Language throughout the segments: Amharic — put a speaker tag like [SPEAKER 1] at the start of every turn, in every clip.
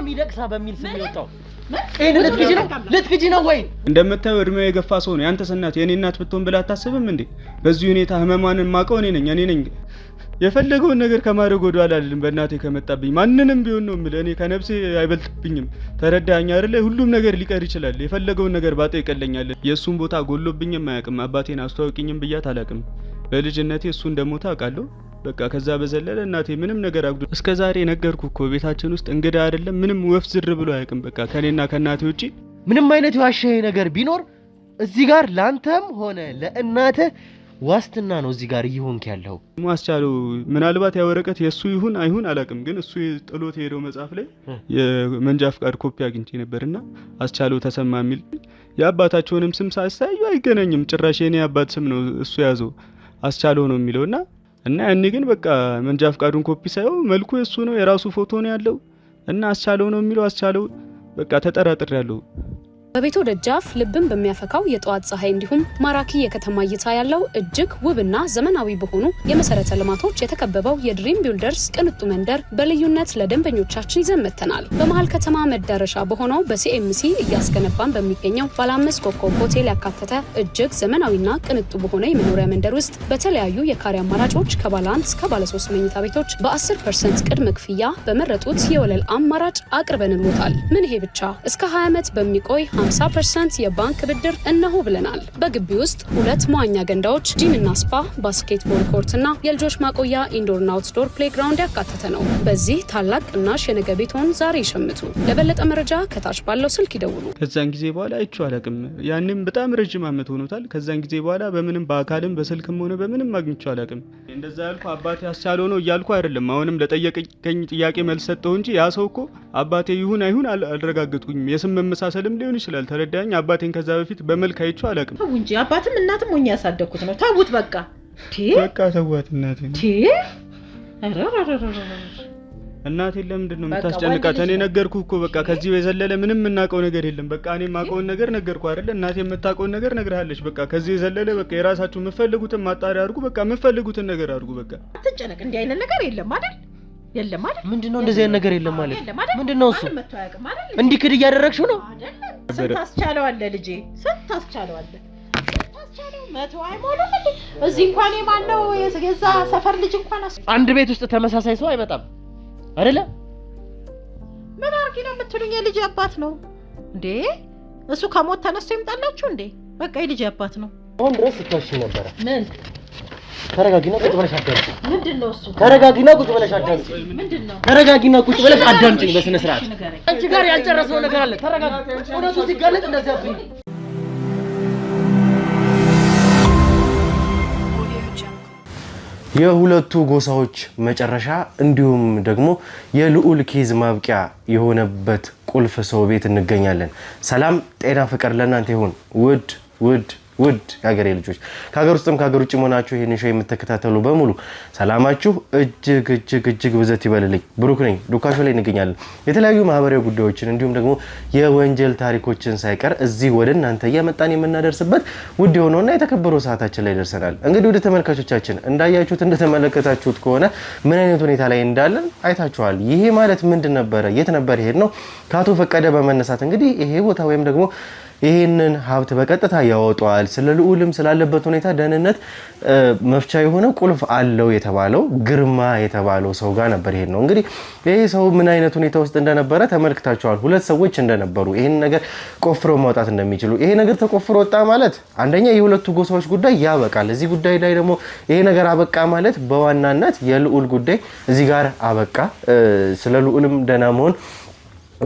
[SPEAKER 1] ሚደቅሳ በሚል ስም ይወጣው ለትግጂ ነው ወይ
[SPEAKER 2] እንደምታየው እድሜው የገፋ ሰው ነው ያንተ እናት የኔ እናት ብትሆን ብላ አታስብም እንዴ በዚህ ሁኔታ ህመማንን ማቀው እኔ ነኝ የፈለገውን ነገር ከማድረግ ወደ ኋላ አይደለም በእናቴ ከመጣብኝ ማንንም ቢሆን ነው ምለ እኔ ከነፍሴ አይበልጥብኝም ተረዳኛ አይደለ ሁሉም ነገር ሊቀር ይችላል የፈለገውን ነገር ባጤ ይቀለኛል የሱን ቦታ ጎሎብኝም ማያቅም አባቴን አስተዋውቂኝም ብያት አላቅም በልጅነቴ እሱ እንደሞታ አውቃለሁ በቃ ከዛ በዘለለ እናቴ ምንም ነገር አግዶ እስከዛሬ ነገርኩ እኮ ቤታችን ውስጥ እንግዳ አይደለም ምንም ወፍ ዝር ብሎ አያቅም በቃ ከኔና ከናቴ ውጪ
[SPEAKER 1] ምንም አይነት የዋሸህ ነገር ቢኖር እዚህ ጋር ላንተም ሆነ ለእናተ ዋስትና ነው እዚህ ጋር ይሁንክ ያለው
[SPEAKER 2] ማስቻለው ምናልባት ያወረቀት የሱ ይሁን አይሁን አላቅም ግን እሱ ጥሎት ሄደው መጻፍ ላይ የመንጃ ፍቃድ ኮፒ አግኝቼ ነበርና አስቻለው ተሰማ የሚል የአባታቸውንም ስም ሳይሳዩ አይገናኝም ጭራሽ የኔ አባት ስም ነው እሱ ያዘው አስቻለው ነው የሚለውና እና እኔ ግን በቃ መንጃ ፍቃዱን ኮፒ ሳይው መልኩ የሱ ነው የራሱ ፎቶ ነው ያለው እና አስቻለው ነው የሚለው አስቻለው በቃ ተጠራጥር ያለው
[SPEAKER 3] በቤቱ ደጃፍ ልብን በሚያፈካው የጧት ፀሐይ እንዲሁም ማራኪ የከተማ እይታ ያለው እጅግ ውብና ዘመናዊ በሆኑ የመሰረተ ልማቶች የተከበበው የድሪም ቢልደርስ ቅንጡ መንደር በልዩነት ለደንበኞቻችን ይዘን መጥተናል። በመሃል ከተማ መዳረሻ በሆነው በሲኤምሲ እያስገነባን በሚገኘው ባለ 5 ኮከብ ሆቴል ያካተተ እጅግ ዘመናዊና ቅንጡ በሆነ የመኖሪያ መንደር ውስጥ በተለያዩ የካሬ አማራጮች ከባለ 1 እስከ ባለ 3 መኝታ ቤቶች በ10% ቅድመ ክፍያ በመረጡት የወለል አማራጭ አቅርበንልዎታል። ምን ይሄ ብቻ እስከ 20 ዓመት በሚቆይ 50% የባንክ ብድር እነሆ ብለናል። በግቢ ውስጥ 2 መዋኛ ገንዳዎች፣ ጂምና ስፓ፣ ባስኬትቦል ኮርትና የልጆች ማቆያ ኢንዶርና አውትዶር ፕሌግራውንድ ያካተተ ነው። በዚህ ታላቅ ቅናሽ የነገ ቤቶን ዛሬ ይሸምቱ። ለበለጠ መረጃ ከታች ባለው ስልክ ይደውሉ።
[SPEAKER 2] ከዛን ጊዜ በኋላ አይቼው አላቅም ያንንም በጣም ረጅም አመት ሆኖታል። ከዛን ጊዜ በኋላ በምንም በአካልም በስልክም ሆነ በምንም አግኝቼው አላቅም። እንደዛ ያልኩ አባቴ አስቻለው ነው እያልኩ አይደለም አሁንም ለጠየቀኝ ጥያቄ መልስ ሰጠው እንጂ ያ ሰው እኮ አባቴ ይሁን አይሁን አልረጋገጥኩኝም የስም መመሳሰልም ሊሆን ይችላል ተረዳኝ አባቴን ከዛ በፊት በመልክ አይቼው አላቅም
[SPEAKER 4] ተው እንጂ አባትም እናትም ሆኜ ያሳደኩት ነው ታውት በቃ
[SPEAKER 2] በቃ ተዋት እናቴን እናቴ ለምንድን ነው የምታስጨንቃት እኔ ነገርኩ እኮ በቃ ከዚህ የዘለለ ምንም እናቀው ነገር የለም በቃ እኔ ማቀውን ነገር ነገርኩ አይደል እናቴ የምታቀውን ነገር ነግራለች በቃ ከዚህ የዘለለ በቃ የራሳችሁ የምትፈልጉትን ማጣሪያ አድርጉ በቃ የምትፈልጉትን ነገር አድርጉ በቃ
[SPEAKER 4] አትጨነቅ እንዲህ አይነት ነገር የለም አይደል የለም አይደል
[SPEAKER 1] ምንድነው እንደዚህ አይነት ነገር የለም ማለት ምንድነው እሱ እንዲህ ክድ እያደረግሽው ነው
[SPEAKER 4] ስንት አስቻለው አለ ልጄ ስንት አስቻለው አለ መቶ አይሞላም እንዴ እዚህ እንኳን የማነው የዛ ሰፈር ልጅ እንኳን
[SPEAKER 1] አንድ ቤት ውስጥ ተመሳሳይ ሰው አይመጣም አይደለ
[SPEAKER 4] ምን አርጊ ነው የምትሉኝ የልጅ አባት ነው እንዴ እሱ ከሞት ተነስቶ ይምጣላችሁ እንዴ በቃ የልጅ አባት ነው
[SPEAKER 1] አሁን ድረስ ትታሽ ነበር
[SPEAKER 4] ምን
[SPEAKER 1] ተረጋጊና ቁጭ ብለሽ አዳምጪ
[SPEAKER 4] ምንድነው እሱ
[SPEAKER 1] ተረጋጊና ቁጭ ብለሽ አዳምጪ
[SPEAKER 4] ምንድነው
[SPEAKER 1] ተረጋጊና ቁጭ ብለሽ አዳምጪ በስነ ስርዓት አንቺ ጋር ያልጨረሰው ነገር አለ ተረጋጊ ወደሱ ሲጋለጥ እንደዚህ አትሁን የሁለቱ ጎሳዎች መጨረሻ እንዲሁም ደግሞ የልዑል ኬዝ ማብቂያ የሆነበት ቁልፍ ሰው ቤት እንገኛለን ሰላም ጤና ፍቅር ለእናንተ ይሁን ውድ ያገሬ ልጆች ከሀገር ውስጥም ከሀገር ውጭ ሆናችሁ ይሄን ሾው የምትከታተሉ በሙሉ ሰላማችሁ እጅግ ብዘት ይበልልኝ ብሩክ ነኝ ዱካሾ ላይ እንገኛለን የተለያዩ ማህበራዊ ጉዳዮችን እንዲሁም ደግሞ የወንጀል ታሪኮችን ሳይቀር እዚህ ወደ እናንተ እያመጣን የምናደርስበት ውድ የሆነውና የተከበረው ሰዓታችን ላይ ደርሰናል እንግዲህ ወደ ተመልካቾቻችን እንዳያችሁት እንደተመለከታችሁት ከሆነ ምን አይነት ሁኔታ ላይ እንዳለን አይታችኋል ይሄ ማለት ምንድን ነበር የት ነበር ይሄድ ነው ካቶ ፈቀደ በመነሳት እንግዲህ ይሄ ቦታ ወይም ደግሞ ይሄንን ሀብት በቀጥታ ያወጣዋል ስለ ልዑልም ስላለበት ሁኔታ ደህንነት መፍቻ የሆነ ቁልፍ አለው የተባለው ግርማ የተባለው ሰው ጋር ነበር ይሄን ነው እንግዲህ ይሄ ሰው ምን አይነት ሁኔታ ውስጥ እንደነበረ ተመልክታችኋል ሁለት ሰዎች እንደነበሩ ይሄን ነገር ቆፍረው ማውጣት እንደሚችሉ ይሄ ነገር ተቆፍሮ ወጣ ማለት አንደኛ የሁለቱ ጎሳዎች ጉዳይ ያበቃል እዚህ ጉዳይ ላይ ደግሞ ይሄ ነገር አበቃ ማለት በዋናነት የልዑል ጉዳይ እዚህ ጋር አበቃ ስለ ልዑልም ደህና መሆን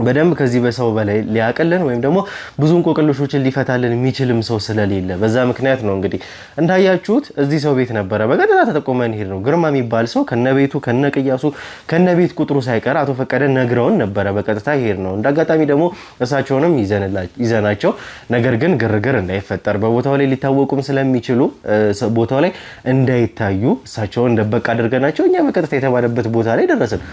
[SPEAKER 1] በደንብ ከዚህ በሰው በላይ ሊያቀለን ወይም ደግሞ ብዙ እንቆቅልሾችን ሊፈታልን የሚችልም ሰው ስለሌለ በዛ ምክንያት ነው እንግዲህ እንዳያችሁት እዚህ ሰው ቤት ነበረ በቀጥታ ተጠቆመን ሄድ ነው ግርማ የሚባል ሰው ከነቤቱ ከነቅያሱ ከነቤት ቁጥሩ ሳይቀር አቶ ፈቀደ ነግረውን ነበረ በቀጥታ ሄድ ነው እንዳጋጣሚ ደግሞ እሳቸውንም ይዘናቸው ነገር ግን ግርግር እንዳይፈጠር በቦታው ላይ ሊታወቁም ስለሚችሉ ቦታው ላይ እንዳይታዩ እሳቸውን ደበቅ አድርገናቸው እኛ በቀጥታ የተባለበት ቦታ ላይ ደረስን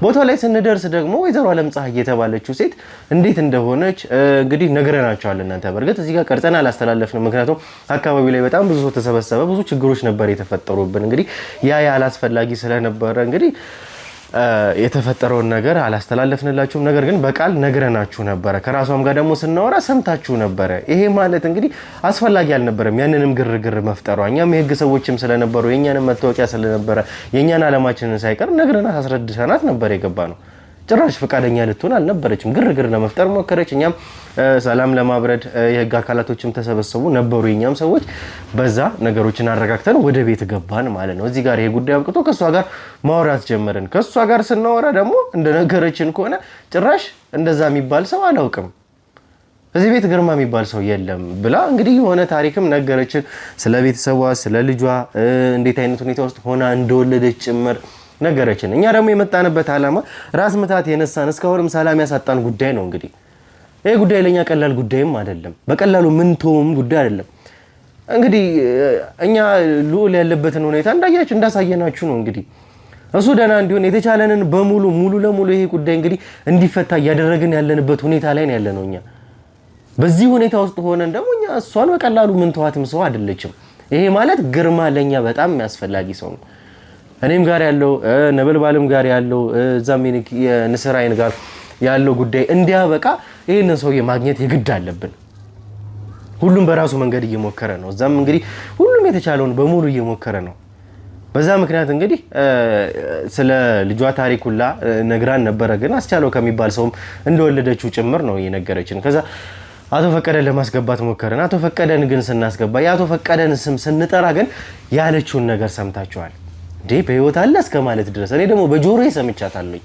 [SPEAKER 1] ቦታው ላይ ስንደርስ ደግሞ ወይዘሮ ዓለም ፀሐይ የተባለችው ሴት እንዴት እንደሆነች እንግዲህ ነግረናቸዋል እናንተ በርግጥ እዚህ ጋር ቀርጸና አላስተላለፍንም ምክንያቱም አካባቢው ላይ በጣም ብዙ ሰው ተሰበሰበ ብዙ ችግሮች ነበር የተፈጠሩብን እንግዲህ ያ ያላስፈላጊ ስለነበረ እንግዲህ የተፈጠረውን ነገር አላስተላለፍንላችሁም። ነገር ግን በቃል ነግረናችሁ ነበረ። ከራሷም ጋር ደግሞ ስናወራ ሰምታችሁ ነበረ። ይሄ ማለት እንግዲህ አስፈላጊ አልነበረም ያንንም ግርግር መፍጠሯ። እኛም የህግ ሰዎችም ስለነበሩ የኛንም መታወቂያ ስለነበረ የኛን አለማችንን ሳይቀር ነግረናት አስረድተናት ነበር የገባ ነው። ጭራሽ ፈቃደኛ ልትሆን አልነበረችም። ግርግር ለመፍጠር ሞከረች። እኛም ሰላም ለማብረድ የህግ አካላቶችም ተሰበሰቡ ነበሩ የኛም ሰዎች። በዛ ነገሮችን አረጋግተን ወደ ቤት ገባን ማለት ነው። እዚህ ጋር ይሄ ጉዳይ አብቅቶ ከሷ ጋር ማውራት ጀመርን። ከሷ ጋር ስናወራ ደግሞ እንደነገረችን ከሆነ ጭራሽ እንደዛ የሚባል ሰው አላውቅም፣ እዚህ ቤት ግርማ የሚባል ሰው የለም ብላ እንግዲህ የሆነ ታሪክም ነገረችን። ስለ ቤተሰቧ፣ ስለ ልጇ እንዴት አይነት ሁኔታ ውስጥ ሆና እንደወለደች ጭምር ነገረችን። እኛ ደግሞ የመጣንበት ዓላማ ራስ ምታት የነሳን እስካሁንም ሰላም ያሳጣን ጉዳይ ነው። እንግዲህ ይሄ ጉዳይ ለኛ ቀላል ጉዳይም አይደለም፣ በቀላሉ ምንተውም ጉዳይ አይደለም። እንግዲህ እኛ ልዑል ያለበትን ሁኔታ እንዳሳየናችሁ ነው። እንግዲህ እሱ ደህና እንዲሆን የተቻለንን በሙሉ ሙሉ ለሙሉ ይሄ ጉዳይ እንግዲህ እንዲፈታ እያደረግን ያለንበት ሁኔታ ላይ ነው ያለነው። እኛ በዚህ ሁኔታ ውስጥ ሆነን ደግሞ እኛ እሷን በቀላሉ ምንተዋትም ሰው አይደለችም። ይሄ ማለት ግርማ ለኛ በጣም የሚያስፈልጊ ሰው ነው። እኔም ጋር ያለው ነበልባልም ጋር ያለው እዛም የንስር አይን ጋር ያለው ጉዳይ እንዲያበቃ ይሄንን ሰውዬ ማግኘት የግድ አለብን። ሁሉም በራሱ መንገድ እየሞከረ ነው። እዛም እንግዲህ ሁሉም የተቻለውን በሙሉ እየሞከረ ነው። በዛ ምክንያት እንግዲህ ስለ ልጇ ታሪክ ሁላ ነግራን ነበረ። ግን አስቻለው ከሚባል ሰውም እንደወለደችው ጭምር ነው የነገረችን። ከዛ አቶ ፈቀደን ለማስገባት ሞከረን። አቶ ፈቀደን ግን ስናስገባ የአቶ ፈቀደን ስም ስንጠራ ግን ያለችውን ነገር ሰምታችኋል። እንዴ በህይወት አለ እስከ ማለት ድረስ እኔ ደግሞ በጆሮዬ ሰምቻታለሁ።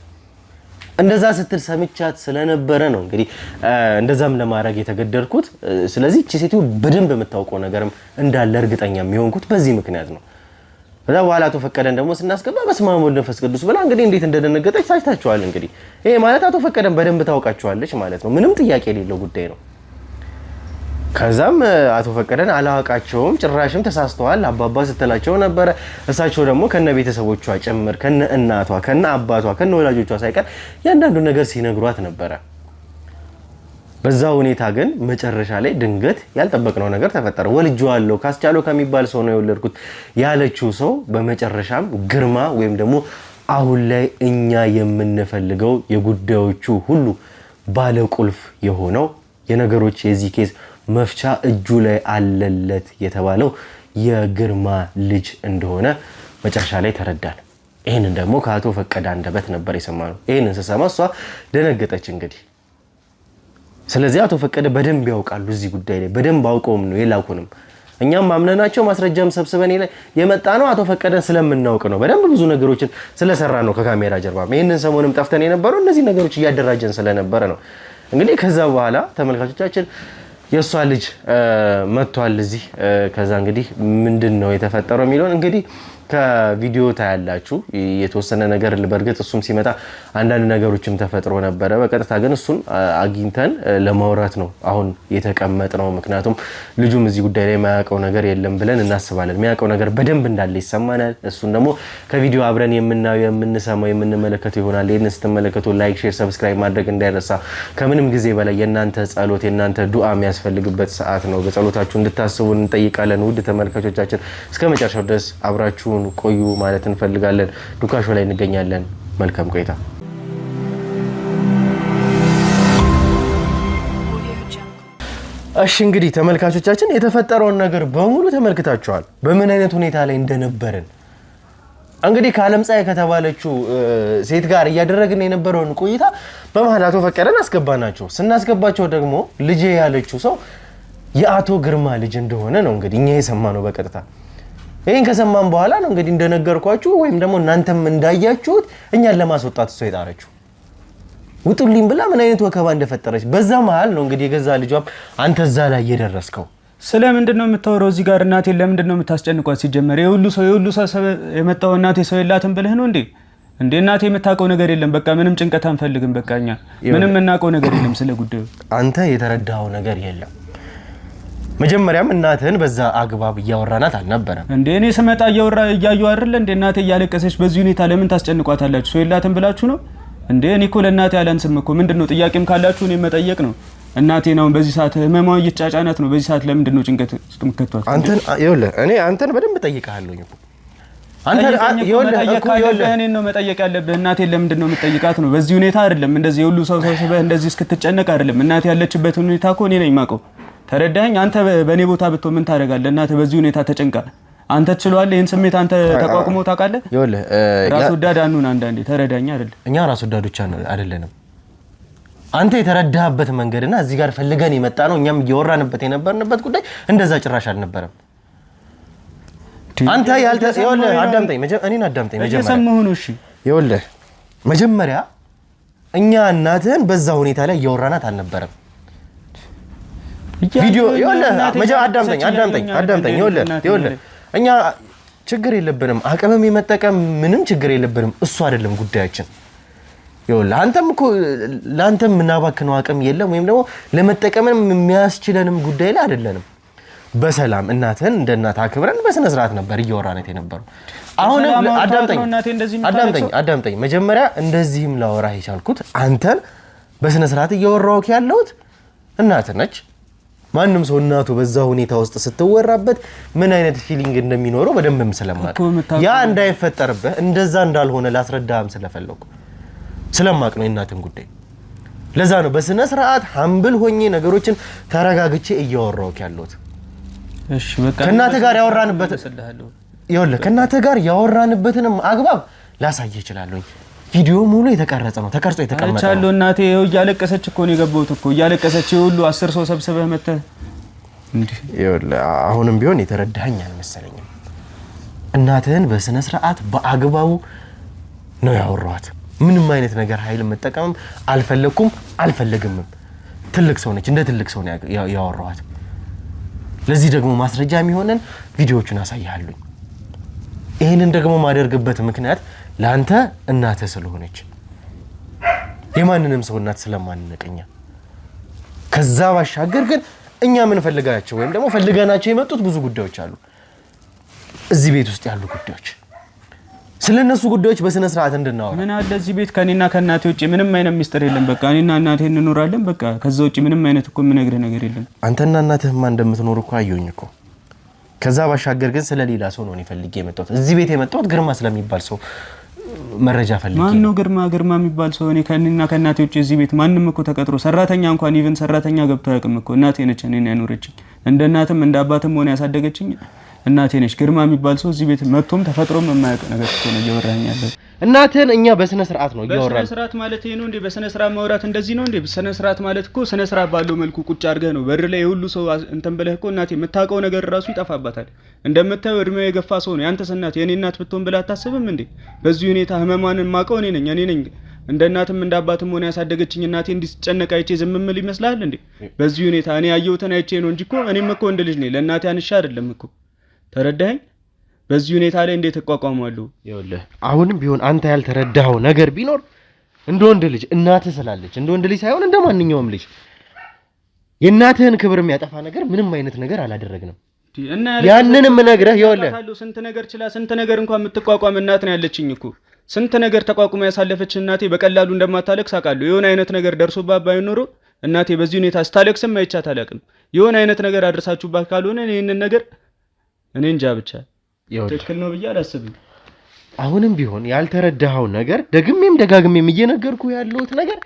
[SPEAKER 1] እንደዛ ስትል ሰምቻት ስለነበረ ነው እንግዲህ እንደዛም ለማድረግ የተገደድኩት። ስለዚህ እቺ ሴትዮ በደንብ የምታውቀው ነገርም እንዳለ እርግጠኛ የሚሆንኩት በዚህ ምክንያት ነው። ከዛ በኋላ አቶ ፈቀደን ደግሞ ስናስገባ በስመ አብ ወወልድ ወመንፈስ ቅዱስ ብላ እንግዲህ እንዴት እንደደነገጠች ታይታችኋል። እንግዲህ ይሄ ማለት አቶ ፈቀደን በደንብ ታውቃቸዋለች ማለት ነው። ምንም ጥያቄ የሌለው ጉዳይ ነው። ከዛም አቶ ፈቀደን አላዋቃቸውም፣ ጭራሽም ተሳስተዋል አባባ ስትላቸው ነበረ። እሳቸው ደግሞ ከነ ቤተሰቦቿ ጭምር ከነ እናቷ ከነ አባቷ ከነ ወላጆቿ ሳይቀር ያንዳንዱ ነገር ሲነግሯት ነበረ። በዛ ሁኔታ ግን መጨረሻ ላይ ድንገት ያልጠበቅነው ነገር ተፈጠረ። ወልጄዋለሁ ካስቻለው ከሚባል ሰው ነው የወለድኩት ያለችው ሰው በመጨረሻም ግርማ ወይም ደግሞ አሁን ላይ እኛ የምንፈልገው የጉዳዮቹ ሁሉ ባለቁልፍ የሆነው የነገሮች የዚህ ኬዝ መፍቻ እጁ ላይ አለለት የተባለው የግርማ ልጅ እንደሆነ መጨረሻ ላይ ተረዳን። ይሄንን ደግሞ ከአቶ ፈቀደ አንደበት ነበር የሰማነው። ይሄንን ስሰማ እሷ ደነገጠች እንግዲህ። ስለዚህ አቶ ፈቀደ በደንብ ያውቃሉ እዚህ ጉዳይ ላይ በደንብ አውቀውም ነው የላኩንም። እኛም ማምነናቸው ማስረጃም ሰብስበን የመጣ ነው አቶ ፈቀደን ስለምናውቅ ነው። በደንብ ብዙ ነገሮችን ስለሰራ ነው ከካሜራ ጀርባ። ይሄንን ሰሞንም ጠፍተን የነበረው እነዚህ ነገሮች እያደራጀን ስለነበረ ነው። እንግዲህ ከዛ በኋላ ተመልካቾቻችን የሷ ልጅ መጥቷል እዚህ። ከዛ እንግዲህ ምንድነው የተፈጠረው የሚለውን እንግዲህ ከቪዲዮ ታያላችሁ። የተወሰነ ነገር በርግጥ እሱም ሲመጣ አንዳንድ ነገሮችም ተፈጥሮ ነበረ። በቀጥታ ግን እሱን አግኝተን ለማውራት ነው አሁን የተቀመጥነው። ምክንያቱም ልጁም እዚህ ጉዳይ ላይ የማያውቀው ነገር የለም ብለን እናስባለን። የሚያውቀው ነገር በደንብ እንዳለ ይሰማናል። እሱን ደግሞ ከቪዲዮ አብረን የምናየው የምንሰማው የምንመለከተው ይሆናል። ይህንን ስትመለከቱ ላይክ፣ ሼር፣ ሰብስክራይብ ማድረግ እንዳይረሳ። ከምንም ጊዜ በላይ የእናንተ ጸሎት የእናንተ ዱዓ የሚያስፈልግበት ሰዓት ነው። በጸሎታችሁ እንድታስቡን እንጠይቃለን። ውድ ተመልካቾቻችን እስከ መጨረሻው ድረስ አብራችሁ ቆዩ ማለት እንፈልጋለን። ዱካሾ ላይ እንገኛለን። መልካም ቆይታ። እሺ እንግዲህ ተመልካቾቻችን የተፈጠረውን ነገር በሙሉ ተመልክታችኋል፣ በምን አይነት ሁኔታ ላይ እንደነበርን። እንግዲህ ከዓለምፀሐይ ከተባለችው ሴት ጋር እያደረግን የነበረውን ቆይታ በመሀል አቶ ፈቀደን አስገባናቸው። ስናስገባቸው ደግሞ ልጄ ያለችው ሰው የአቶ ግርማ ልጅ እንደሆነ ነው እንግዲህ እኛ የሰማነው በቀጥታ። ይሄን ከሰማን በኋላ ነው እንግዲህ እንደነገርኳችሁ ወይም ደግሞ እናንተም እንዳያችሁት እኛን ለማስወጣት እሷ የጣረችው። ውጡልኝ ብላ ምን አይነት ወከባ እንደፈጠረች። በዛ መሃል ነው እንግዲህ የገዛ ልጇም አንተ እዛ ላይ እየደረስከው።
[SPEAKER 2] ስለምንድን ነው የምታወራው እዚህ ጋር? እናቴ ለምንድን ነው የምታስጨንቋት? ሲጀመር የሁሉ ሰው የመጣው እናቴ ሰው የላትም ብለህ ነው እንዴ? እናቴ የምታውቀው ነገር የለም። በቃ ምንም ጭንቀት አንፈልግም። በቃ እኛ ምንም የምናውቀው ነገር የለም ስለ ጉዳዩ።
[SPEAKER 1] አንተ የተረዳኸው ነገር የለም። መጀመሪያም እናትህን በዛ አግባብ እያወራናት አልነበረም
[SPEAKER 2] እንዴ? እኔ ስመጣ እያዩ አይደለ እንዴ? እናቴ እያለቀሰች በዚህ ሁኔታ ለምን ታስጨንቋታላችሁ? ሰው የላትም ብላችሁ ነው እንዴ? እኔ እኮ ለእናቴ አላንስም እኮ። ምንድነው ጥያቄም ካላችሁ እኔ መጠየቅ ነው። እናቴን አሁን በዚህ ሰዓት ህመሟ እየተጫጫናት ነው። በዚህ ሰዓት ለምንድን ነው ጭንቀት ውስጥ የምትከቷት?
[SPEAKER 1] አንተን ይኸውልህ፣ እኔ አንተን በደንብ ጠይቀሃለሁኝ እኮ
[SPEAKER 2] አንተ ይኸውልህ እኔን ነው መጠየቅ ያለብህ። እናቴን ለምንድን ነው የምትጠይቃት ነው? በዚህ ሁኔታ አይደለም እንደዚህ ሁሉ ሰው ሰብስበህ እንደዚህ እስክትጨነቅ አይደለም። እናቴ ያለችበት ሁኔታ እኮ እኔ ነኝ የማውቀው። ተረዳኸኝ? አንተ በእኔ ቦታ ብትሆን ምን ታደርጋለህ? እናቴ በዚህ ሁኔታ ተጨንቃ አንተ ትችላለህ? ይሄን ስሜት አንተ ተቋቁመው ታውቃለህ?
[SPEAKER 1] ይኸውልህ
[SPEAKER 2] ራስ ወዳድ አንሁን አንዳንዴ። ተረዳኝ አይደል?
[SPEAKER 1] እኛ ራስ ወዳዶች አይደለንም። አንተ የተረዳህበት መንገድና እዚህ ጋር ፈልገን የመጣ ነው እኛም እየወራንበት የነበርንበት ጉዳይ እንደዛ ጭራሽ አልነበረም። አንተ ይኸውልህ አዳምጠኝ፣ እኔን አዳምጠኝ መጀመሪያ
[SPEAKER 2] እየሰማሁ ነው። እሺ
[SPEAKER 1] ይኸውልህ መጀመሪያ እኛ እናትህን በዛ ሁኔታ ላይ እያወራናት አልነበረም። ቪዲዮ ይኸውልህ አዳምጠኝ። ይኸውልህ እኛ ችግር የለብንም፣ አቅምም የመጠቀም ምንም ችግር የለብንም። እሱ አይደለም ጉዳያችን። ይኸውልህ አንተም እኮ ለአንተም ምናባክነው አቅም የለም ወይም ደግሞ ለመጠቀምም የሚያስችለንም ጉዳይ ላይ አይደለንም። በሰላም እናትህን እንደ እናት አክብረን በስነ ስርዓት ነበር እያወራነት የነበረው። አሁን አዳምጠኝ። መጀመሪያ እንደዚህም ላወራህ የቻልኩት አንተን በስነ ስርዓት እያወራሁህ ያለሁት እናትህ ነች። ማንም ሰው እናቱ በዛ ሁኔታ ውስጥ ስትወራበት ምን አይነት ፊሊንግ እንደሚኖረው በደንብም ስለማቅ ያ እንዳይፈጠርብህ እንደዛ እንዳልሆነ ላስረዳህም ስለማቅ ነው የእናትን ጉዳይ። ለዛ ነው በስነ ስርዓት ሀምብል ሆኜ ነገሮችን ተረጋግቼ እያወራሁህ ያለሁት።
[SPEAKER 2] እሺ በቃ
[SPEAKER 1] ከእናትህ ጋር ያወራንበትንም አግባብ ላሳየህ እችላለሁ። ቪዲዮ ሙሉ የተቀረጸ ነው፣ ተቀርጾ የተቀመጠ ነው።
[SPEAKER 2] አቻለሁ እናቴ ይኸው እያለቀሰች እኮ ነው የገባሁት እኮ እያለቀሰች ሁሉ 10 ሰው ሰብስበህ መተህ እንዴ። ይኸውልህ
[SPEAKER 1] አሁንም ቢሆን የተረዳኸኝ አልመሰለኝም። እናትህን በስነ ስርዓት በአግባቡ ነው ያወራኋት። ምንም አይነት ነገር ኃይል መጠቀምም አልፈለኩም አልፈለግምም። ትልቅ ሰው ነች፣ እንደ ትልቅ ሰው ነው ያወራኋት። ለዚህ ደግሞ ማስረጃ የሚሆነን ቪዲዮዎቹን አሳይሃለሁ። ይሄንን ደግሞ ማደርግበት ምክንያት ለአንተ እናትህ ስለሆነች የማንንም ሰው እናት ስለማንነቀኛ። ከዛ ባሻገር ግን እኛ ምን ፈልጋቸው ወይም ደግሞ ፈልገናቸው የመጡት ብዙ ጉዳዮች አሉ እዚህ ቤት ውስጥ ያሉ ጉዳዮች። ስለነሱ ጉዳዮች በስነ ስርዓት እንድናወራ
[SPEAKER 2] ምን አለ እዚህ ቤት ከኔና ከእናቴ ውጪ ምንም አይነት ሚስጥር የለም። በቃ እኔና እናቴ እንኖራለን በቃ። ከዛ ውጪ ምንም አይነት እኮ የምነግርህ ነገር የለም።
[SPEAKER 1] አንተና እናትህማ እንደምትኖር እኮ አየሁኝ እኮ። ከዛ ባሻገር ግን ስለሌላ ሰው ነው እኔ ፈልጌ የመጣሁት። እዚህ ቤት የመጣሁት ግርማ ስለሚባል ሰው መረጃ ፈልጌ።
[SPEAKER 2] ማን ነው ግርማ የሚባል ሰው? እኔ ከኔና ከእናቴ ውጪ እዚህ ቤት ማንንም እኮ ተቀጥሮ ሰራተኛ እንኳን ኢቭን ሰራተኛ ገብቶ አያውቅም እኮ። እናቴ ነች እኔን ያኖረችኝ። እንደ እናትም እንደ አባትም ሆነ ያሳደገችኝ እናቴ ነች። ግርማ የሚባል ሰው እዚህ ቤት መጥቶም ተፈጥሮም የማያውቅ ነገር እኮ ነው እያወራኝ ያለው።
[SPEAKER 1] እናትህን እኛ በስነ ስርዓት ነው እያወራን።
[SPEAKER 2] በስነ ስርዓት ማለት ይሄ ነው እንዴ? በስነ ስርዓት ማውራት እንደዚህ ነው እንዴ? በስነ ስርዓት ማለት እኮ ስነ ስርዓት ባለው መልኩ ቁጭ አድርገህ ነው በር ላይ የሁሉ ሰው እንትን ብለህ እኮ እናቴ የምታውቀው ነገር ራሱ ይጠፋባታል። እንደምታየው እድሜው የገፋ ሰው ነው። ያንተስ እናት የኔ እናት ብትሆን ብለህ አታስብም እንዴ? በዚህ ሁኔታ ህመሟን የማውቀው እኔ ነኝ። እንደ እናትም እንደ አባትም ሆነ ያሳደገችኝ እናቴ እንዲጨነቅ አይቼ ዝም የምል ይመስልሃል እንዴ? በዚህ ሁኔታ እኔ ያየሁትን አይቼ ነው እንጂ እኮ እኔም እኮ እንደ ልጅ ነኝ። ለእናቴ አንሻ አይደለም እኮ። ተረዳኸኝ? በዚህ ሁኔታ ላይ እንዴት ተቋቋማለሁ?
[SPEAKER 1] ይኸውልህ አሁንም ቢሆን አንተ ያልተረዳኸው ነገር ቢኖር እንደ ወንድ ልጅ እናትህ ስላለች እንደ ወንድ ልጅ ሳይሆን እንደ ማንኛውም ልጅ የእናትህን ክብር የሚያጠፋ ነገር ምንም አይነት ነገር አላደረግንም። ያንንም ነግረህ ይኸውልህ
[SPEAKER 2] ስንት ነገር ችላ ስንት ነገር እንኳን የምትቋቋም እናት ነው ያለችኝ እኮ። ስንት ነገር ተቋቁማ ያሳለፈች እናቴ በቀላሉ እንደማታለቅስ አውቃለሁ። የሆነ አይነት ነገር ደርሶባት ባይሆን ኖሮ እናቴ በዚህ ሁኔታ ስታለቅስም አይቻት አላውቅም። የሆነ አይነት ነገር አድርሳችሁባት ካልሆነ ይሄንን ነገር እኔ እንጃ ብቻ ትክክል ነው ብዬ አላስብም።
[SPEAKER 1] አሁንም ቢሆን ያልተረዳኸው ነገር ደግሜም ደጋግሜም እየነገርኩ ያለሁት ነገር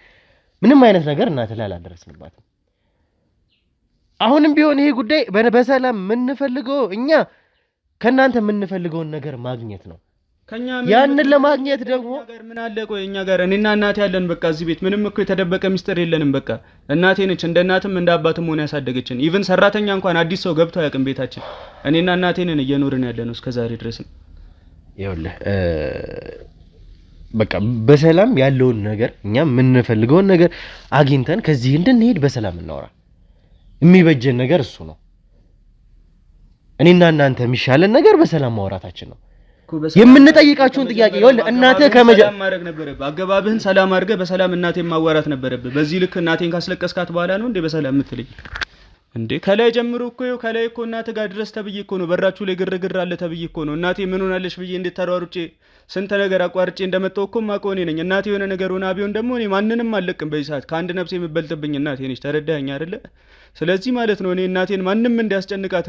[SPEAKER 1] ምንም አይነት ነገር እናትህ ላይ አላደረስንባትም። አሁንም ቢሆን ይሄ ጉዳይ በሰላም የምንፈልገው እኛ ከእናንተ የምንፈልገውን ነገር ማግኘት ነው። ያንን ለማግኘት ደግሞ
[SPEAKER 2] ምን አለ ቆይ እኛ ጋር እኔና እናቴ ያለን በቃ እዚህ ቤት ምንም እኮ የተደበቀ ሚስጥር የለንም። በቃ እናቴ ነች እንደ እናትም እንደ አባትም ሆነ ያሳደገችን። ኢቭን ሰራተኛ እንኳን አዲስ ሰው ገብቶ አያውቅም ቤታችን። እኔና እናቴ ነን እየኖርን ያለነው እስከዛሬ ድረስ።
[SPEAKER 1] ይኸውልህ በቃ በሰላም ያለውን ነገር እኛ የምንፈልገውን ነገር አግኝተን ከዚህ እንድንሄድ በሰላም እናወራ። የሚበጀን ነገር እሱ ነው። እኔና እናንተ የሚሻለን ነገር በሰላም ማውራታችን ነው። የምንጠይቃችሁን ጥያቄ ይኸውልህ እናትህ
[SPEAKER 2] ሰላም ማድረግ ነበረብህ። አገባብህን ሰላም አድርገህ በሰላም እናቴን ማዋራት ነበረብህ። በዚህ ልክ እናቴን ካስለቀስካት በኋላ ነው እንዴ በሰላም የምትለኝ? እንዴ ከላይ ጀምሮ እኮ ይኸው ከላይ እኮ እናትህ ጋር ድረስ ተብዬ እኮ ነው በራችሁ ላይ ግርግር አለ ተብዬ እኮ ነው። እናቴ ምን ሆናለሽ ብዬ እንዴት ተሯሩጬ ስንት ነገር አቋርጬ እንደመጣሁ እኮ የማውቀው እኔ ነኝ። እናቴ የሆነ ነገር ሆና ቢሆን ደግሞ እኔ ማንንም አልለቅም በዚህ ሰዓት። ከአንድ ነፍስ የምበልጥብኝ እናቴ ነች። ተረዳኸኝ አይደለ? ስለዚህ ማለት ነው እኔ እናቴን ማንም እንዲያስጨንቃት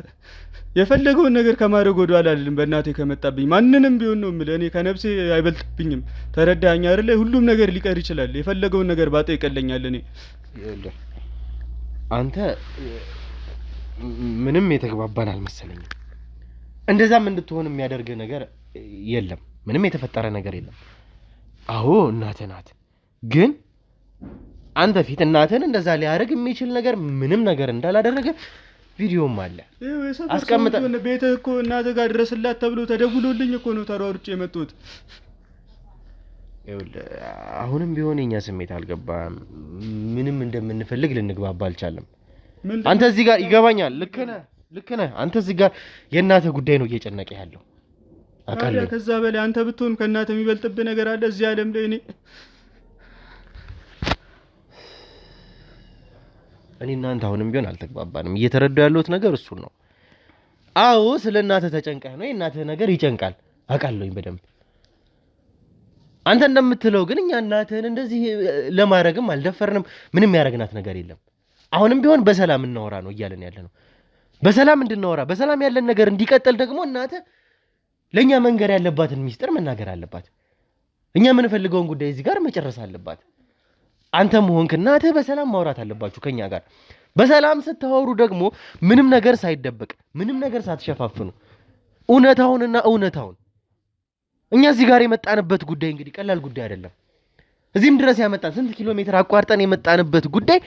[SPEAKER 2] የፈለገውን ነገር ከማድረግ ወደ ኋላ አልልም። በእናቴ ከመጣብኝ ማንንም ቢሆን ነው የምልህ። እኔ ከነፍሴ አይበልጥብኝም። ተረዳኸኝ አይደለ? ሁሉም ነገር ሊቀር ይችላል። የፈለገውን ነገር ባጣ ይቀለኛል። እኔ
[SPEAKER 1] አንተ ምንም የተግባባን አልመሰለኝም። እንደዛም እንድትሆን የሚያደርግ ነገር የለም። ምንም የተፈጠረ ነገር የለም። አዎ እናትህ ናት፣ ግን አንተ ፊት እናትህን እንደዛ ሊያደርግ የሚችል ነገር ምንም ነገር እንዳላደረገ ቪዲዮም አለ።
[SPEAKER 2] አስቀምጠ ቤትህ እኮ እናትህ ጋር ድረስላት ተብሎ ተደውሎልኝ እኮ ነው ተሯሩጬ የመጡት።
[SPEAKER 1] አሁንም ቢሆን የኛ ስሜት አልገባም። ምንም እንደምንፈልግ ልንግባባ አልቻለም። አንተ እዚህ ጋር ይገባኛል። ልክ ነህ። አንተ እዚህ ጋር የእናትህ ጉዳይ ነው እየጨነቀ ያለው አውቃለሁ።
[SPEAKER 2] ከዛ በላይ አንተ ብትሆን ከእናትህ የሚበልጥብህ ነገር አለ እዚህ ዓለም ላይ?
[SPEAKER 1] እኔ እናንተ አሁንም ቢሆን አልተግባባንም። እየተረዳው ያለሁት ነገር እሱን ነው። አዎ ስለ እናትህ ተጨንቀህ ነው። የእናትህ ነገር ይጨንቃል አውቃለሁኝ በደንብ። አንተ እንደምትለው ግን እኛ እናትህን እንደዚህ ለማድረግም አልደፈርንም። ምንም ያደረግናት ነገር የለም። አሁንም ቢሆን በሰላም እናወራ ነው እያለን ያለ ነው። በሰላም እንድናወራ በሰላም ያለን ነገር እንዲቀጥል ደግሞ እናትህ ለእኛ መንገር ያለባትን ሚስጥር መናገር አለባት። እኛ የምንፈልገውን ጉዳይ እዚህ ጋር መጨረስ አለባት። አንተም ሆንክ እናትህ በሰላም ማውራት አለባችሁ ከኛ ጋር። በሰላም ስታወሩ ደግሞ ምንም ነገር ሳይደበቅ ምንም ነገር ሳትሸፋፍኑ እውነታውን እኛ እዚህ ጋር የመጣንበት ጉዳይ እንግዲህ ቀላል ጉዳይ አይደለም። እዚህም ድረስ ያመጣን ስንት ኪሎ ሜትር አቋርጠን የመጣንበት ጉዳይ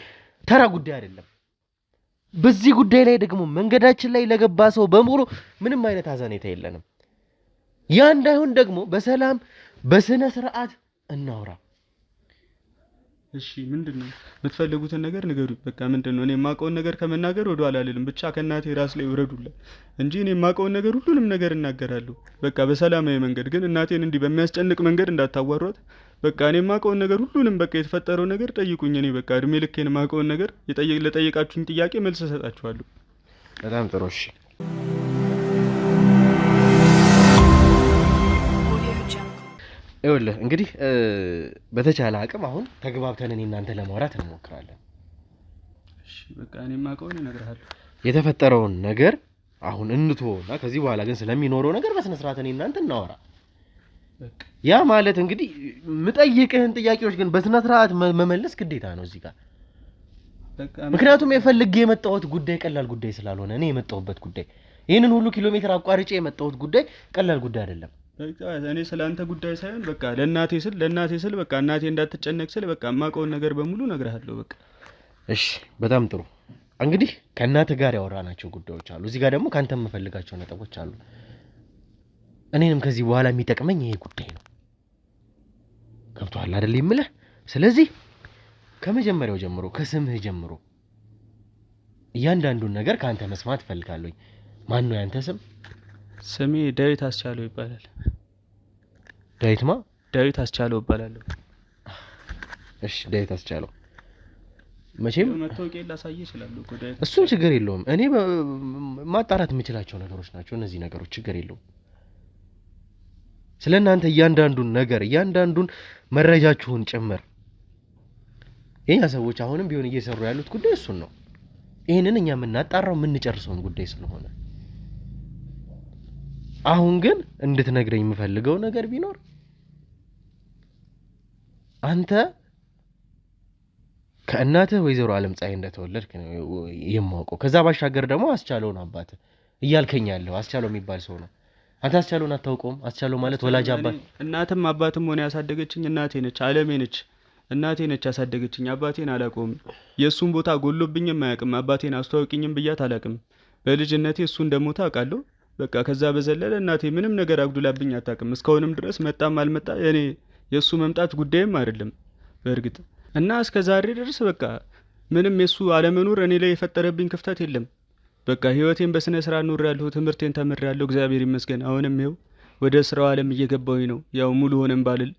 [SPEAKER 1] ተራ ጉዳይ አይደለም። በዚህ ጉዳይ ላይ ደግሞ መንገዳችን ላይ ለገባ ሰው በሙሉ ምንም አይነት ሀዘኔታ የለንም። ያ እንዳይሆን ደግሞ በሰላም በስነ ስርዓት እናውራ።
[SPEAKER 2] እሺ ምንድነው የምትፈልጉትን ነገር ንገሩኝ። በቃ ምንድነው እኔ የማውቀውን ነገር ከመናገር ወደ ኋላ አልልም። ብቻ ከእናቴ ራስ ላይ ውረዱልኝ እንጂ እኔ የማውቀውን ነገር ሁሉንም ነገር እናገራለሁ። በቃ በሰላማዊ መንገድ ግን እናቴን እንዲህ በሚያስጨንቅ መንገድ እንዳታዋሯት። በቃ እኔ የማውቀውን ነገር ሁሉንም በቃ የተፈጠረው ነገር ጠይቁኝ። እኔ በቃ እድሜ ልኬን የማውቀውን ነገር ለጠየቃችሁኝ ጥያቄ መልስ እሰጣችኋለሁ።
[SPEAKER 1] በጣም ጥሩ። እሺ ይኸውልህ እንግዲህ በተቻለ አቅም አሁን ተግባብተን እኔ እናንተ ለማውራት እንሞክራለን።
[SPEAKER 2] እሺ በቃ እኔ የማውቀውን እነግርሃለሁ።
[SPEAKER 1] የተፈጠረውን ነገር አሁን እንተውና ከዚህ በኋላ ግን ስለሚኖረው ነገር በስነ ስርዓት እኔ እናንተ እናወራ። በቃ ያ ማለት እንግዲህ የምጠይቅህን ጥያቄዎች ግን በስነ ስርዓት መመለስ ግዴታ ነው እዚህ ጋር። በቃ ምክንያቱም የፈልጌ የመጣሁት ጉዳይ ቀላል ጉዳይ ስላልሆነ እኔ የመጣሁበት ጉዳይ ይሄንን ሁሉ ኪሎ ሜትር አቋርጬ የመጣሁት ጉዳይ ቀላል ጉዳይ አይደለም።
[SPEAKER 2] በቃ እኔ ስላንተ ጉዳይ ሳይሆን በቃ ለእናቴ ስል በቃ እናቴ እንዳትጨነቅ ስል በቃ የማውቀውን ነገር በሙሉ እነግርሃለሁ። በቃ
[SPEAKER 1] እሺ በጣም ጥሩ። እንግዲህ ከእናትህ ጋር ያወራናቸው ጉዳዮች አሉ። እዚህ ጋር ደግሞ ካንተ የምፈልጋቸው ነጥቦች አሉ። እኔንም ከዚህ በኋላ የሚጠቅመኝ ይሄ ጉዳይ ነው። ገብቶሃል አይደል የምልህ? ስለዚህ ከመጀመሪያው ጀምሮ ከስምህ ጀምሮ እያንዳንዱን ነገር ካንተ መስማት ፈልጋለሁ። ማን ነው ያንተ ስም?
[SPEAKER 2] ስሜ ዳዊት አስቻለው ይባላል።
[SPEAKER 1] ዳዊትማ?
[SPEAKER 2] ዳዊት አስቻለው ይባላል።
[SPEAKER 1] እሺ ዳዊት አስቻለው። መቼም
[SPEAKER 2] መታወቂያ ላሳየህ እችላለሁ እኮ ዳዊት።
[SPEAKER 1] እሱን ችግር የለውም። እኔ ማጣራት የምችላቸው ነገሮች ናቸው እነዚህ ነገሮች፣ ችግር የለውም። ስለናንተ እያንዳንዱን ነገር እያንዳንዱን መረጃችሁን ጭምር የኛ ሰዎች አሁንም ቢሆን እየሰሩ ያሉት ጉዳይ እሱን ነው። ይሄንን እኛ የምናጣራው የምንጨርሰውን ጉዳይ ስለሆነ አሁን ግን እንድትነግረኝ የምፈልገው ነገር ቢኖር አንተ ከእናትህ ወይዘሮ ዓለምፀሐይ እንደተወለድክ ነው የማውቀው። ከዛ ባሻገር ደግሞ አስቻለውን አባት እያልከኝ ያለው አስቻለው የሚባል ሰው ነው። አንተ አስቻለውን አታውቀውም? አስቻለው ማለት ወላጅ አባት።
[SPEAKER 2] እናትም አባትም ሆነ ያሳደገችኝ እናቴ ነች፣ ዓለሜ ነች። እናቴ ነች ያሳደገችኝ። አባቴን አላውቀውም። የእሱን ቦታ ጎሎብኝም አያውቅም። አባቴን አስተዋውቂኝም ብያት አላውቅም። በልጅነቴ እሱ እንደሞተ አውቃለሁ። በቃ ከዛ በዘለለ እናቴ ምንም ነገር አጉድላብኝ አታውቅም። እስካሁንም ድረስ መጣም አልመጣ እኔ የእሱ መምጣት ጉዳይም አይደለም በእርግጥ እና እስከ ዛሬ ድረስ በቃ ምንም የእሱ አለመኖር እኔ ላይ የፈጠረብኝ ክፍተት የለም። በቃ ህይወቴን በስነ ስርዓት ኖሬያለሁ። ትምህርቴን ተምሬያለሁ፣ እግዚአብሔር ይመስገን። አሁንም ይኸው ወደ ስራው ዓለም እየገባሁኝ ነው። ያው ሙሉ ሆነም ባልል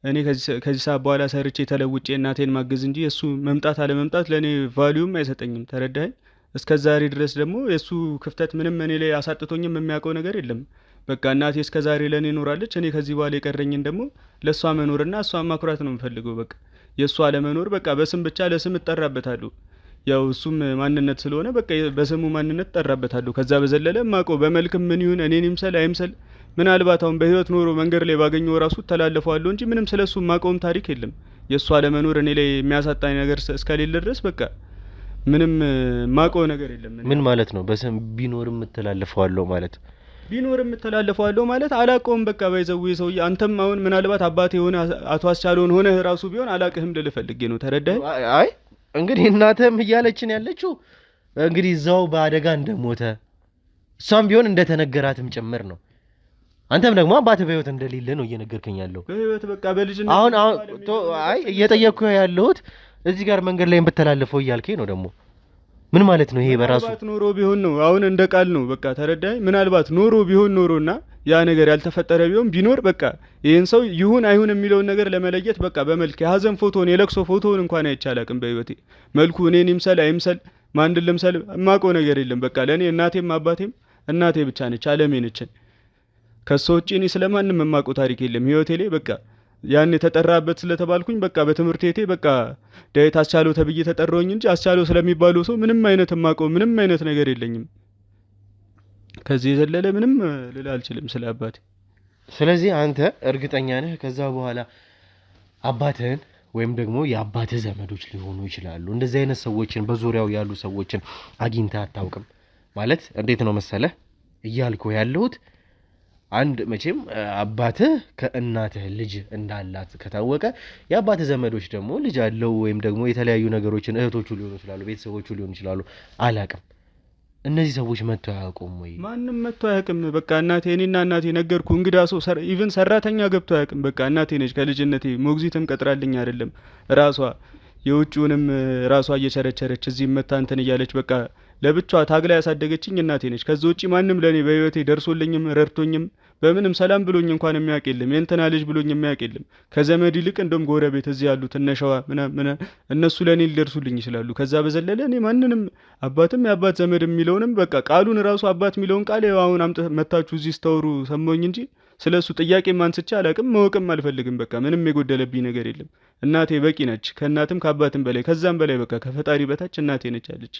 [SPEAKER 2] እኔ ከዚህ ሰዓት በኋላ ሰርቼ ተለውጬ እናቴን ማገዝ እንጂ የእሱ መምጣት አለመምጣት ለእኔ ቫልዩም አይሰጠኝም። ተረዳኸኝ? እስከዛሬ ድረስ ደግሞ የሱ ክፍተት ምንም እኔ ላይ አሳጥቶኝም የሚያውቀው ነገር የለም። በቃ እናቴ እስከዛሬ ለኔ ኖራለች። እኔ ከዚህ በኋላ የቀረኝን ደግሞ ለሷ መኖርና እሷን ማኩራት ነው የምፈልገው። በቃ የሷ ለመኖር በቃ በስም ብቻ ለስም እጠራበታለሁ። ያው እሱም ማንነት ስለሆነ በቃ በስሙ ማንነት እጠራበታለሁ። ከዛ በዘለለ ማውቀው በመልክም ምን ይሁን እኔን ይምሰል አይምሰል ምናልባት አሁን በህይወት ኖሮ መንገድ ላይ ባገኘው ራሱ ተላለፈዋለሁ እንጂ ምንም ስለሱ ማውቀውም ታሪክ የለም። የሷ ለመኖር እኔ ላይ የሚያሳጣኝ ነገር እስከሌለ ድረስ በቃ ምንም ማውቀው ነገር የለም።
[SPEAKER 1] ምን ማለት ነው? በስም ቢኖር የምትላለፈዋለሁ ማለት
[SPEAKER 2] ቢኖር የምትላለፈዋለሁ ማለት አላውቀውም። በቃ ባይዘው ሰውዬ አንተም አሁን ምናልባት አባቴ የሆነ አቶ አስቻለውን ሆነ ራሱ ቢሆን አላውቅህም ልልህ ፈልጌ ነው። ተረዳኸኝ?
[SPEAKER 1] አይ እንግዲህ እናትህም እያለችን ያለችው እንግዲህ እዛው በአደጋ እንደሞተ እሷም ቢሆን እንደተነገራትም ጭምር ነው። አንተም ደግሞ አባትህ በህይወት እንደሌለ ነው እየነገርከኝ ያለው።
[SPEAKER 2] በህይወት በቃ በልጅነት
[SPEAKER 1] አሁን አይ እየጠየቅኩህ ያለሁት እዚህ ጋር መንገድ ላይ የምትላለፈው እያልከኝ ነው። ደግሞ ምን ማለት ነው ይሄ? በራሱ
[SPEAKER 2] ምናልባት ኖሮ ቢሆን ነው አሁን እንደ ቃል ነው። በቃ ተረዳኸኝ? ምናልባት ኖሮ ቢሆን ኖሮና ያ ነገር ያልተፈጠረ ቢሆን ቢኖር በቃ ይሄን ሰው ይሁን አይሁን የሚለውን ነገር ለመለየት በቃ በመልክ የሀዘን ፎቶን የለቅሶ ፎቶን እንኳን አይቼ አላውቅም በህይወቴ። መልኩ እኔን ይምሰል አይምሰል ማንድን ልምሰል የማውቀው ነገር የለም። በቃ ለእኔ እናቴም አባቴም እናቴ ብቻ ነች፣ አለሜ ነች። ከሷ ውጪ እኔ ስለማንም የማውቀው ታሪክ የለም ህይወቴ ላይ። በቃ ያን የተጠራበት ስለተባልኩኝ በቃ በትምህርት ቤቴ በቃ ዳዊት አስቻለው ተብዬ ተጠራሁኝ እንጂ አስቻለው ስለሚባለው ሰው ምንም አይነት የማውቀው ምንም አይነት ነገር የለኝም። ከዚህ የዘለለ ምንም ልል አልችልም ስለ አባቴ።
[SPEAKER 1] ስለዚህ አንተ እርግጠኛ ነህ ከዛ በኋላ አባትህን ወይም ደግሞ የአባትህ ዘመዶች ሊሆኑ ይችላሉ እንደዚህ አይነት ሰዎችን በዙሪያው ያሉ ሰዎችን አግኝተህ አታውቅም? ማለት እንዴት ነው መሰለህ እያልኩ ያለሁት አንድ መቼም አባትህ ከእናትህ ልጅ እንዳላት ከታወቀ የአባትህ ዘመዶች ደግሞ ልጅ አለው ወይም ደግሞ የተለያዩ ነገሮችን እህቶቹ ሊሆኑ ይችላሉ፣ ቤተሰቦቹ ሊሆኑ ይችላሉ። አላቅም። እነዚህ ሰዎች መጥተው አያውቁም ወይ?
[SPEAKER 2] ማንም መጥተው አያውቅም። በቃ እናቴ እኔና እናቴ ነገርኩ። እንግዳ ሰው ኢቭን ሰራተኛ ገብቶ አያውቅም። በቃ እናቴ ነች ከልጅነቴ ሞግዚትም ቀጥራልኝ አይደለም ራሷ የውጭውንም ራሷ እየቸረቸረች እዚህ መታ እንትን እያለች በቃ ለብቻዋ ታግላ ያሳደገችኝ እናቴ ነች። ከዛ ውጪ ማንም ለኔ በህይወቴ ደርሶልኝም ረድቶኝም በምንም ሰላም ብሎኝ እንኳን የሚያውቅ የለም። የእንትና ልጅ ብሎኝ የሚያውቅ የለም። ከዘመድ ይልቅ እንደውም ጎረቤት እዚህ ያሉት እነሸዋ ምናምን እነሱ ለኔ ሊደርሱልኝ ይችላሉ። ከዛ በዘለለ እኔ ማንንም አባትም የአባት ዘመድ የሚለውንም በቃ ቃሉን ራሱ አባት የሚለውን ቃል አሁን መታችሁ እዚህ ስተወሩ ሰሞኝ እንጂ ስለሱ ጥያቄም አንስቼ አላቅም፣ ማወቅም አልፈልግም። በቃ ምንም የጎደለብኝ ነገር የለም። እናቴ በቂ ነች፣ ከእናትም ከአባትም በላይ ከዛም በላይ በቃ ከፈጣሪ በታች እናቴ ነች አለች።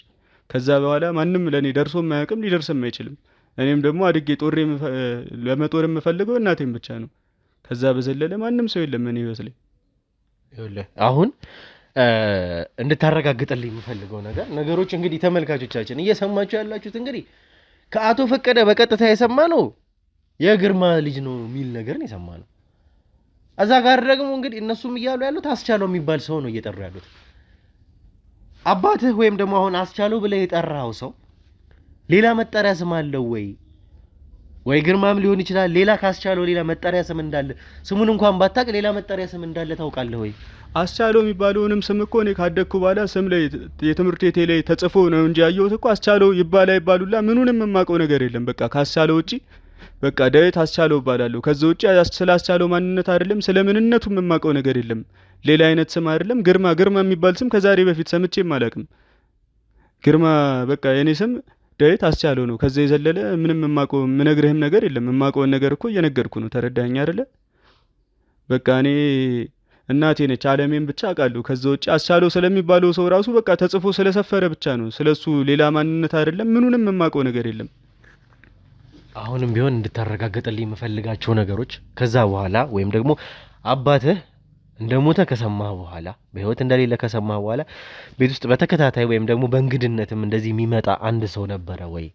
[SPEAKER 2] ከዛ በኋላ ማንም ለኔ ደርሶም አያውቅም፣ ሊደርስም አይችልም። እኔም ደግሞ አድጌ ጦሬ ለመጦር የምፈልገው እናቴም ብቻ ነው። ከዛ በዘለለ ማንም ሰው የለም እኔ ይመስለኝ።
[SPEAKER 1] አሁን እንድታረጋግጥልኝ የምፈልገው ነገሮች እንግዲህ ተመልካቾቻችን እየሰማችሁ ያላችሁት እንግዲህ ከአቶ ፈቀደ በቀጥታ የሰማ ነው የግርማ ልጅ ነው የሚል ነገር ነው የሰማ ነው። እዛ ጋር ደግሞ እንግዲህ እነሱም እያሉ ያሉት አስቻለው የሚባል ሰው ነው እየጠሩ ያሉት። አባትህ ወይም ደግሞ አሁን አስቻለው ብለህ የጠራው ሰው ሌላ መጠሪያ ስም አለው ወይ ግርማም ሊሆን ይችላል። ሌላ ካስቻለው ሌላ መጠሪያ ስም እንዳለ ስሙን እንኳን ባታቅ ሌላ መጠሪያ ስም እንዳለ ታውቃለህ ወይ?
[SPEAKER 2] አስቻለው የሚባለውንም ስም እኮ እኔ ካደግኩ በኋላ ስም ላይ የትምህርት ቤቴ ላይ ተጽፎ ነው እንጂ ያየሁት እኮ አስቻለው ይባላሉላ ምኑንም የማውቀው ነገር የለም። በቃ ካስቻለው ውጪ በቃ ዳዊት አስቻለው እባላለሁ። ከዛ ውጪ ስለ አስቻለው ማንነት አይደለም ስለ ምንነቱም የማውቀው ነገር የለም። ሌላ አይነት ስም አይደለም ግርማ የሚባል ስም ከዛሬ በፊት ሰምቼም አላውቅም። ግርማ በቃ የኔ ስም ዳዊት አስቻለው ነው። ከዛ የዘለለ ምንም የማውቀው የምነግርህም ነገር የለም። የማውቀውን ነገር እኮ እየነገርኩ ነው። ተረዳኸኝ አይደለ? በቃ እኔ እናቴ ነች አለሜን ብቻ አውቃለሁ። ከዛ ውጪ አስቻለው ስለሚባለው ሰው ራሱ በቃ ተጽፎ ስለሰፈረ ብቻ ነው። ስለሱ ሌላ ማንነት አይደለም ምኑንም የማውቀው ነገር የለም።
[SPEAKER 1] አሁንም ቢሆን እንድታረጋግጥልኝ የምፈልጋቸው ነገሮች ከዛ በኋላ ወይም ደግሞ አባትህ እንደሞተ ከሰማህ በኋላ በህይወት እንደሌለ ከሰማህ በኋላ ቤት ውስጥ በተከታታይ ወይም ደግሞ በእንግድነትም እንደዚህ የሚመጣ አንድ ሰው ነበረ ወይ?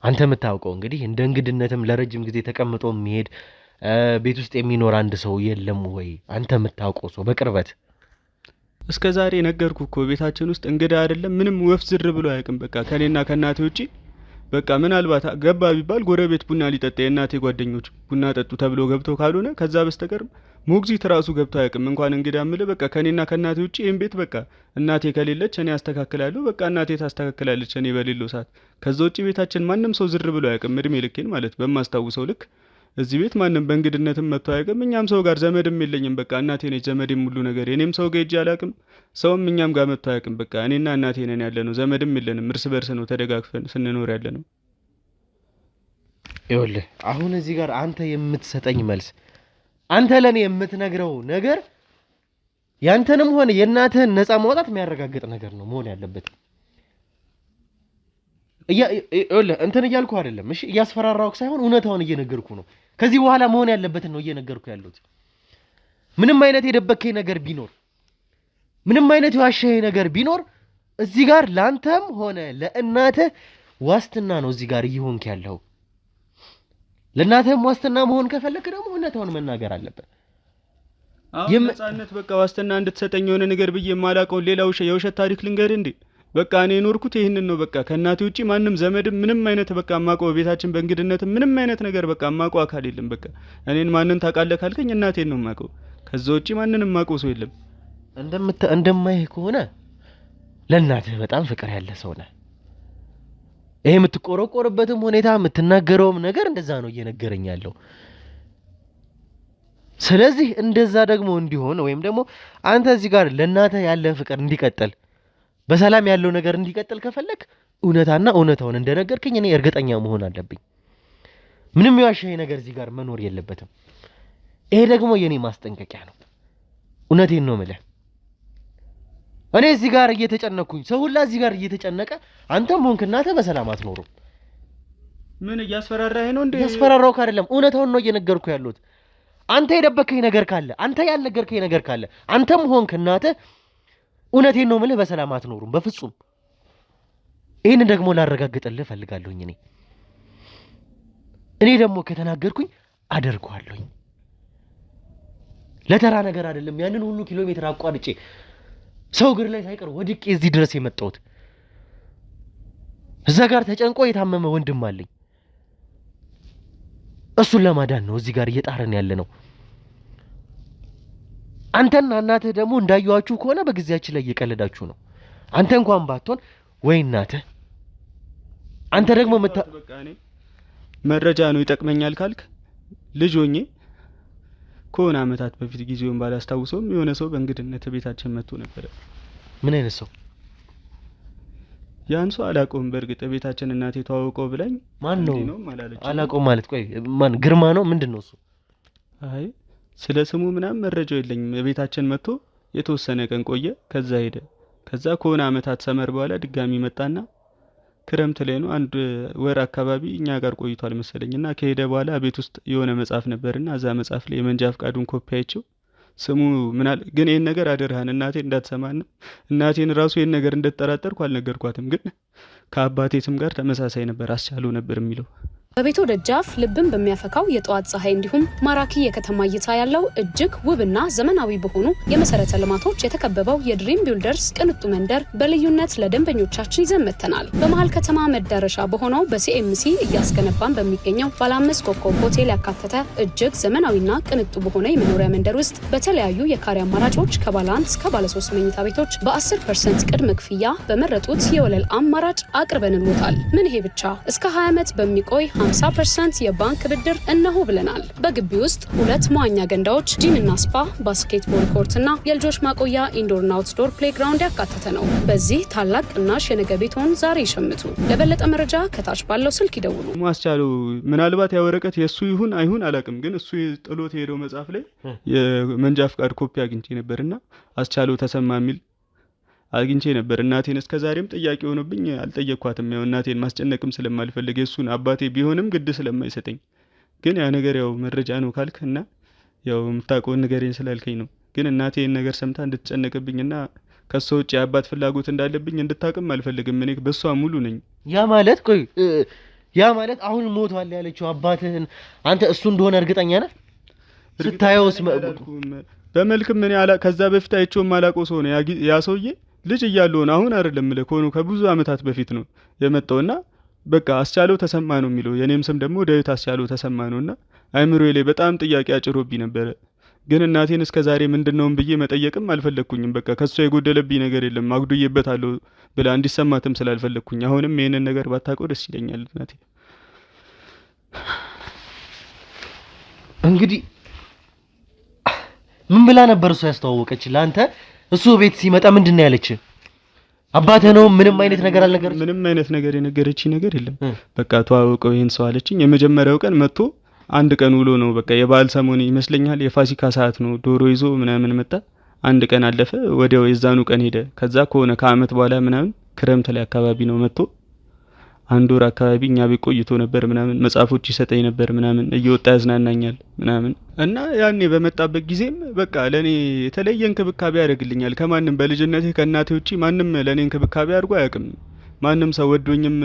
[SPEAKER 1] አንተ የምታውቀው እንግዲህ እንደ እንግድነትም ለረጅም ጊዜ ተቀምጦ የሚሄድ ቤት ውስጥ የሚኖር አንድ ሰው የለም ወይ? አንተ የምታውቀው ሰው በቅርበት?
[SPEAKER 2] እስከ ዛሬ ነገርኩ እኮ ቤታችን ውስጥ እንግዳ አይደለም ምንም ወፍ ዝር ብሎ አያውቅም። በቃ ከኔና ከእናቴ ውጪ በቃ ምናልባት ገባ ቢባል ጎረቤት ቡና ሊጠጣ የእናቴ ጓደኞች ቡና ጠጡ ተብሎ ገብተው ካልሆነ ከዛ በስተቀር ሞግዚት ራሱ ገብቶ አያውቅም። እንኳን እንግዳ ምለ በቃ ከኔና ከእናቴ ውጪ ይሄን ቤት በቃ እናቴ ከሌለች እኔ አስተካክላለሁ። በቃ እናቴ ታስተካክላለች እኔ በሌለው ሰዓት። ከዛ ውጪ ቤታችን ማንም ሰው ዝር ብሎ አያውቅም። እድሜ ልኬን ማለት በማስታውሰው ልክ እዚህ ቤት ማንም በእንግድነትም መጥቶ አያውቅም። እኛም ሰው ጋር ዘመድም የለኝም። በቃ እናቴ ነች ዘመዴም ሁሉ ነገር። እኔም ሰው ጋር ሄጄ አላውቅም። ሰውም እኛም ጋር መጥቶ አያውቅም። በቃ እኔና እናቴ ነን ያለ ነው። ዘመድም የለንም። እርስ በርስ ነው ተደጋግፈን ስንኖር ያለ ነው።
[SPEAKER 1] ይኸውልህ አሁን እዚህ ጋር አንተ የምትሰጠኝ መልስ፣ አንተ ለኔ የምትነግረው ነገር ያንተንም ሆነ የእናትህን ነፃ ማውጣት የሚያረጋግጥ ነገር ነው መሆን ያለበት። ይኸውልህ እንትን እያልኩ አይደለም፣ እሺ እያስፈራራሁህ ሳይሆን እውነታውን እየነገርኩ ነው። ከዚህ በኋላ መሆን ያለበትን ነው እየነገርኩ ያለሁት። ምንም አይነት የደበከኝ ነገር ቢኖር፣ ምንም አይነት የዋሸኸኝ ነገር ቢኖር እዚህ ጋር ላንተም ሆነ ለእናትህ ዋስትና ነው እዚህ ጋር እየሆንክ ያለው። ለእናትህም ዋስትና መሆን ከፈለክ ደግሞ እውነታውን መናገር አለበት።
[SPEAKER 2] ነፃነት በቃ ዋስትና እንድትሰጠኝ የሆነ ነገር ብዬ የማላውቀውን ሌላ የውሸት ታሪክ ልንገርህ እንዴ? በቃ እኔ የኖርኩት ይህንን ነው። በቃ ከእናቴ ውጪ ማንም ዘመድም ምንም አይነት በቃ የማውቀው ቤታችን በእንግድነት ምንም አይነት ነገር በቃ የማውቀው አካል የለም። በቃ እኔን ማንን ታውቃለህ ካልከኝ እናቴን ነው የማውቀው። ከዛ ውጪ ማንንም የማውቀው ሰው የለም።
[SPEAKER 1] እንደማይህ ከሆነ ለእናትህ በጣም ፍቅር ያለ ሰው ነህ። ይሄ የምትቆረቆርበትም ሁኔታ የምትናገረውም ነገር እንደዛ ነው እየነገረኝ ያለው። ስለዚህ እንደዛ ደግሞ እንዲሆን ወይም ደግሞ አንተ እዚህ ጋር ለእናትህ ያለ ፍቅር እንዲቀጥል በሰላም ያለው ነገር እንዲቀጥል ከፈለክ እውነታና እውነታውን እንደነገርከኝ እኔ እርግጠኛ መሆን አለብኝ። ምንም የዋሸኸኝ ነገር እዚህ ጋር መኖር የለበትም። ይሄ ደግሞ የኔ ማስጠንቀቂያ ነው። እውነቴን ነው የምልህ። እኔ እዚህ ጋር እየተጨነኩኝ ሰው ሁላ እዚህ ጋር እየተጨነቀ አንተም ሆንክ እናትህ በሰላም አትኖሩም።
[SPEAKER 2] ምን እያስፈራራህ ነው እንዴ?
[SPEAKER 1] እያስፈራራሁህ አይደለም፣ እውነታውን ነው እየነገርኩ ያለሁት። አንተ የደበከኝ ነገር ካለ፣ አንተ ያልነገርከኝ ነገር ካለ አንተም ሆንክ እናትህ እውነቴን ነው የምልህ በሰላም አትኖሩም በፍጹም። ይህን ደግሞ ላረጋግጥልህ እፈልጋለሁኝ። እኔ ደግሞ ከተናገርኩኝ አደርገዋለሁኝ። ለተራ ነገር አይደለም ያንን ሁሉ ኪሎ ሜትር አቋርጬ ሰው እግር ላይ ሳይቀር ወድቄ እዚህ ድረስ የመጣሁት። እዛ ጋር ተጨንቆ የታመመ ወንድም አለኝ። እሱን ለማዳን ነው እዚህ ጋር እየጣረን ያለ ነው። አንተና እናትህ ደግሞ እንዳየዋችሁ ከሆነ በጊዜያችን ላይ እየቀለዳችሁ ነው። አንተ እንኳን ባትሆን ወይ እናትህ፣ አንተ ደግሞ በቃ
[SPEAKER 2] እኔ መረጃ ነው ይጠቅመኛል ካልክ ልጅ ሆኜ ከሆነ አመታት በፊት ጊዜውን ባላስታውሰውም የሆነ ሰው በእንግድነት ቤታችን መጥቶ ነበር።
[SPEAKER 1] ምን አይነት ሰው?
[SPEAKER 2] ያን ሰው አላውቀውም። በእርግጥ ቤታችን እናቴ ተዋውቀው ብላኝ።
[SPEAKER 1] ማን ነው? አላውቀውም ማለት ቆይ ማን? ግርማ ነው? ምንድነው እሱ?
[SPEAKER 2] አይ ስለ ስሙ ምናምን መረጃው የለኝም። ቤታችን መጥቶ የተወሰነ ቀን ቆየ፣ ከዛ ሄደ። ከዛ ከሆነ አመታት ሰመር በኋላ ድጋሚ መጣና ክረምት ላይ ነው አንድ ወር አካባቢ እኛ ጋር ቆይቷል መሰለኝና ከሄደ በኋላ ቤት ውስጥ የሆነ መጽሐፍ ነበርና እዛ መጽሐፍ ላይ የመንጃ ፍቃዱን ኮፒ አይቼው ስሙ ምናል ግን ይሄን ነገር አደረሃን እናቴ እንዳትሰማና እናቴን ራሱ ይሄን ነገር እንደተጠራጠርኩ አልነገርኳትም። ግን ከአባቴ ስም ጋር ተመሳሳይ ነበር፣ አስቻለው ነበር የሚለው።
[SPEAKER 3] በቤቱ ደጃፍ ልብን በሚያፈካው የጠዋት ፀሐይ እንዲሁም ማራኪ የከተማ እይታ ያለው እጅግ ውብና ዘመናዊ በሆኑ የመሰረተ ልማቶች የተከበበው የድሪም ቢልደርስ ቅንጡ መንደር በልዩነት ለደንበኞቻችን ይዘን መጥተናል። በመሀል ከተማ መዳረሻ በሆነው በሲኤምሲ እያስገነባን በሚገኘው ባለ 5 ኮከብ ሆቴል ያካተተ እጅግ ዘመናዊና ቅንጡ በሆነ የመኖሪያ መንደር ውስጥ በተለያዩ የካሬ አማራጮች ከባለ 1 እስከ ባለ 3 መኝታ ቤቶች በ10% ቅድመ ክፍያ በመረጡት የወለል አማራጭ አቅርበንልዎታል። ምን ይሄ ብቻ እስከ 20 ዓመት በሚቆይ 50% የባንክ ብድር እነሆ ብለናል። በግቢ ውስጥ 2 መዋኛ ገንዳዎች፣ ጂምና ስፓ፣ ባስኬትቦል ኮርትና የልጆች ማቆያ ኢንዶርና አውትዶር ፕሌግራውንድ ያካተተ ነው። በዚህ ታላቅ ቅናሽ የነገ ቤቶን ዛሬ ይሸምቱ። ለበለጠ መረጃ ከታች ባለው ስልክ ይደውሉ።
[SPEAKER 2] ማስቻለው ምናልባት ያ ወረቀት የሱ ይሁን አይሁን አላውቅም፣ ግን እሱ ጥሎት ሄደው መጽሐፍ ላይ የመንጃ ፍቃድ ኮፒ አግኝቼ ነበርና አስቻለው ተሰማ የሚል አግኝቼ ነበር። እናቴን እስከዛሬም ጥያቄ ሆኖብኝ አልጠየቅኳትም። ያው እናቴን ማስጨነቅም ስለማልፈልግ እሱን አባቴ ቢሆንም ግድ ስለማይሰጠኝ፣ ግን ያ ነገር ያው መረጃ ነው ካልክና ያው የምታውቀውን ንገረኝ ስላልከኝ ነው። ግን እናቴን ነገር ሰምታ እንድትጨነቅብኝና ከሷ ውጭ የአባት ፍላጎት እንዳለብኝ እንድታቅም አልፈልግም። እኔ በሷ ሙሉ ነኝ።
[SPEAKER 1] ያ ማለት አሁን ሞቷል ያለችው አባትህን አንተ እሱ እንደሆነ እርግጠኛ ነህ? ስታየውስ
[SPEAKER 2] በመልክም እኔ ከዛ በፊት አይቼው ማላውቀው ሰው ነው ያ ሰውዬ። ልጅ እያለሁ ነው፣ አሁን አይደለም ማለት ከሆነ ከብዙ አመታት በፊት ነው የመጣውና በቃ አስቻለው ተሰማ ነው የሚለው። የኔም ስም ደግሞ ዳዊት አስቻለው ተሰማ ነውና አይምሮዬ ላይ በጣም ጥያቄ አጭሮብኝ ነበር። ግን እናቴን እስከዛሬ ምንድነው ብዬ መጠየቅም አልፈለኩኝም። በቃ ከሷ የጎደለብኝ ነገር የለም፣ አጉድዬበታለሁ ብላ እንዲሰማትም ስላልፈለኩኝ አሁንም ይሄንን ነገር ባታውቀው ደስ ይለኛል እናቴ።
[SPEAKER 1] እንግዲህ ምን ብላ ነበር እሱ ያስተዋወቀች ለአንተ? እሱ ቤት ሲመጣ ምንድነው ያለች? አባትህ ነው? ምንም አይነት ነገር አልነገረች?
[SPEAKER 2] ምንም አይነት ነገር የነገረችኝ ነገር የለም። በቃ ተዋወቀው ይሄን ሰው አለችኝ። የመጀመሪያው ቀን መጥቶ አንድ ቀን ውሎ ነው በቃ የበዓል ሰሞን ይመስለኛል፣ የፋሲካ ሰዓት ነው። ዶሮ ይዞ ምናምን መጣ። አንድ ቀን አለፈ፣ ወዲያው የዛኑ ቀን ሄደ። ከዛ ከሆነ ከአመት በኋላ ምናምን ክረምት ላይ አካባቢ ነው መጥቶ አንድ ወር አካባቢ እኛ ቤት ቆይቶ ነበር ምናምን። መጽሐፎች ይሰጠኝ ነበር ምናምን፣ እየወጣ ያዝናናኛል ምናምን። እና ያኔ በመጣበት ጊዜም በቃ ለኔ የተለየ እንክብካቤ ያደርግልኛል ከማንም። በልጅነቴ ከእናቴ ውጪ ማንም ለኔ እንክብካቤ አድርጎ አያውቅም። ማንም ሰው ወዶኝም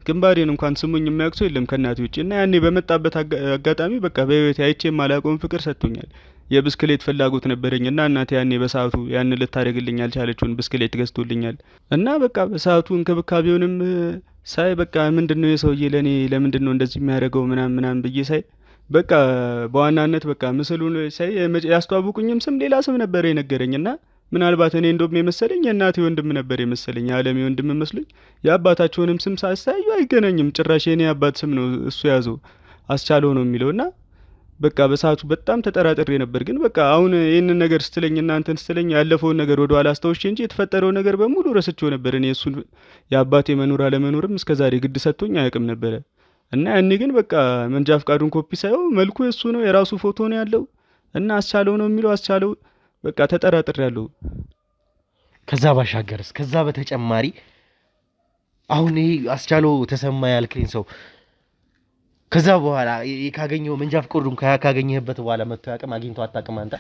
[SPEAKER 2] ግንባሬን እንኳን ስሙኝ የሚያውቅ ሰው የለም ከእናቴ ውጪ። እና ያኔ በመጣበት አጋጣሚ በቃ በህይወቴ አይቼ የማላውቀውን ፍቅር ሰጥቶኛል። የብስክሌት ፍላጎት ነበረኝና እናቴ ያኔ በሰዓቱ ያን ልታደርግልኝ ያልቻለችውን ብስክሌት ገዝቶልኛል። እና በቃ በሰዓቱ እንክብካቤውንም ሳይ በቃ ምንድነው የሰውዬ ለኔ ለምንድነው እንደዚህ የሚያደርገው ምናምን ብዬ ሳይ በቃ በዋናነት በቃ ምስሉን ሳይ ያስተዋወቁኝም ስም ሌላ ስም ነበር የነገረኝና ምናልባት እኔ እንደውም የመሰለኝ የእናቴ ወንድም ነበር የመሰለኝ፣ የዓለሜ ወንድም መስሎኝ። የአባታቸውንም ስም ሳይሳዩ አይገናኝም ጭራሽ። የኔ አባት ስም ነው እሱ ያዘው፣ አስቻለው ነው የሚለውና በቃ በሰዓቱ በጣም ተጠራጥሬ ነበር። ግን በቃ አሁን ይህንን ነገር ስትለኝ እናንተን ስትለኝ ያለፈውን ነገር ወደ ኋላ አስታውሼ እንጂ የተፈጠረው ነገር በሙሉ ረስቼው ነበር። እኔ እሱን የአባቴ መኖር አለመኖርም እስከዛሬ ግድ ሰጥቶኝ አያውቅም ነበረ። እና ያኔ ግን በቃ መንጃ ፍቃዱን ኮፒ ሳየው መልኩ የሱ ነው፣ የራሱ ፎቶ ነው ያለው እና አስቻለው ነው የሚለው። አስቻለው በቃ ተጠራጥሬያለሁ።
[SPEAKER 1] ከዛ ባሻገርስ? ከዛ በተጨማሪ አሁን ይሄ አስቻለው ተሰማ ያልከኝ ሰው ከዛ በኋላ ካገኘው መንጃ ፍቃዱን ካገኘህበት በኋላ መጥቶ ያውቅም? አግኝቶ አታውቅም አንተ?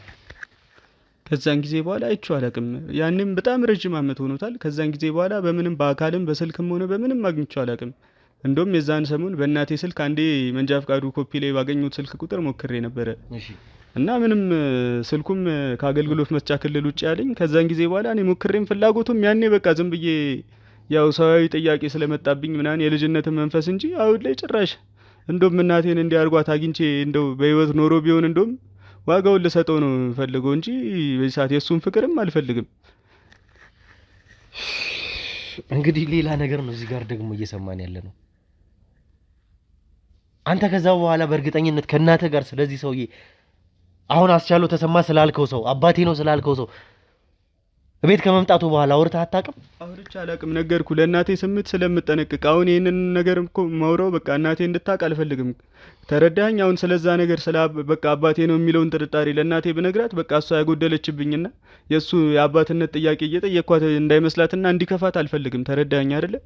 [SPEAKER 2] ከዛን ጊዜ በኋላ አይቼው አላውቅም። ያንም በጣም ረጅም አመት ሆኖታል። ከዛን ጊዜ በኋላ በምንም በአካልም በስልክም ሆነ በምንም አግኝቼው አላውቅም። እንደውም የዛን ሰሞን በእናቴ ስልክ አንዴ መንጃ ፍቃዱ ኮፒ ላይ ባገኙት ስልክ ቁጥር ሞክሬ ነበረ እና ምንም ስልኩም ከአገልግሎት መስጫ ክልል ውጭ ያለኝ። ከዛን ጊዜ በኋላ እኔ ሞክሬም ፍላጎቱም ያኔ በቃ ዝም ብዬ ያው ሰዋዊ ጥያቄ ስለመጣብኝ ምናምን የልጅነትን መንፈስ እንጂ አሁን ላይ ጭራሽ እንደውም እናቴን እንዲያርጓት አግኝቼ እንደው በህይወት ኖሮ ቢሆን እንደውም ዋጋውን ልሰጠው ነው ፈልገው እንጂ በዚህ ሰዓት የሱን ፍቅርም አልፈልግም።
[SPEAKER 1] እንግዲህ ሌላ ነገር ነው እዚህ ጋር ደግሞ እየሰማን ያለ ነው። አንተ ከዛ በኋላ በእርግጠኝነት ከእናተ ጋር ስለዚህ ሰውዬ አሁን አስቻለው ተሰማ ስላልከው ሰው አባቴ ነው ስላልከው ሰው ቤት ከመምጣቱ በኋላ አውርተህ አታውቅም?
[SPEAKER 2] አውርቼ አላውቅም። ነገርኩ ለእናቴ ስሜት ስለምጠነቅቅ። አሁን ይሄንን ነገር እኮ ማውራው በቃ እናቴ እንድታውቅ አልፈልግም። ተረዳኸኝ? አሁን ስለዛ ነገር በቃ አባቴ ነው የሚለውን ጥርጣሬ ለእናቴ ብነግራት በቃ እሷ ያጎደለችብኝና የእሱ የአባትነት ጥያቄ እየጠየቅኳት እንዳይመስላትና እንዲከፋት አልፈልግም። ተረዳኸኝ አይደለ?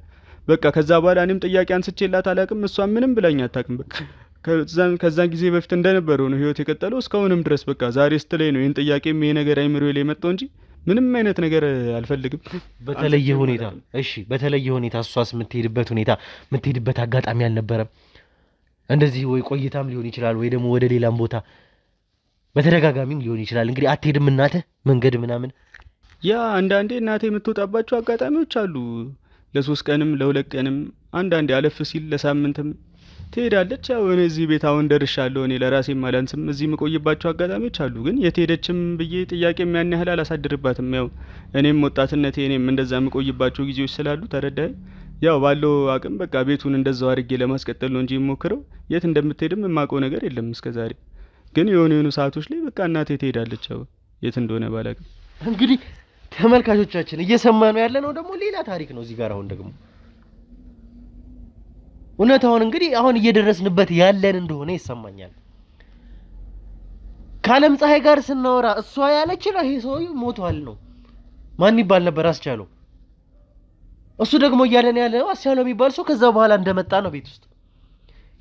[SPEAKER 2] በቃ ከዛ በኋላ እኔም ጥያቄ አንስቼላት አላውቅም። እሷ ምንም ብላኝ አታውቅም። በቃ ከዛን ጊዜ በፊት እንደነበረው ነው ህይወት የቀጠለው እስካሁንም ድረስ። በቃ ዛሬ ስትለኝ ነው ይህን ጥያቄም ይሄ ነገር አይምሮዬ ላይ መጣው እንጂ ምንም አይነት ነገር አልፈልግም።
[SPEAKER 1] በተለየ ሁኔታ እሺ፣ በተለየ ሁኔታ እሷስ የምትሄድበት አጋጣሚ አልነበረም? እንደዚህ ወይ ቆይታም ሊሆን ይችላል ወይ ደግሞ ወደ ሌላም ቦታ በተደጋጋሚም ሊሆን ይችላል። እንግዲህ አትሄድም እናትህ መንገድ ምናምን?
[SPEAKER 2] ያ አንዳንዴ እናቴ የምትወጣባቸው አጋጣሚዎች አሉ። ለ3 ቀንም ለ2 ቀንም አንዳንዴ አለፍ ሲል ለሳምንትም ትሄዳለች። ያው እኔ እዚህ ቤት አሁን ደርሻለሁ። እኔ ለራሴም አላንስም እዚህ የምቆይባቸው አጋጣሚዎች አሉ። ግን የት ሄደችም ብዬ ጥያቄም ያን ያህል አላሳድርባትም። ያው እኔም ወጣትነቴ እኔም እንደዛ የምቆይባቸው ጊዜዎች ስላሉ ተረዳኸኝ። ያው ባለው አቅም በቃ ቤቱን እንደዛው አድርጌ ለማስቀጠል ነው እንጂ የምሞክረው የት እንደምትሄድም የማውቀው ነገር የለም እስከዛሬ። ግን የሆኑ ሰዓቶች ላይ በቃ እናቴ ትሄዳለች። ያው የት እንደሆነ ባላቅም።
[SPEAKER 1] እንግዲህ ተመልካቾቻችን እየሰማ ነው ያለ ነው ደግሞ ሌላ ታሪክ ነው እዚህ ጋር አሁን ደግሞ እውነታውን እንግዲህ አሁን እየደረስንበት ያለን እንደሆነ ይሰማኛል። ከዓለም ፀሐይ ጋር ስናወራ እሷ ያለችን ይሄ ሰውዬው ሞቷል ነው። ማን ይባል ነበር? አስቻለው። እሱ ደግሞ እያለን ያለው አስቻለው የሚባል ሰው ከዛ በኋላ እንደመጣ ነው ቤት ውስጥ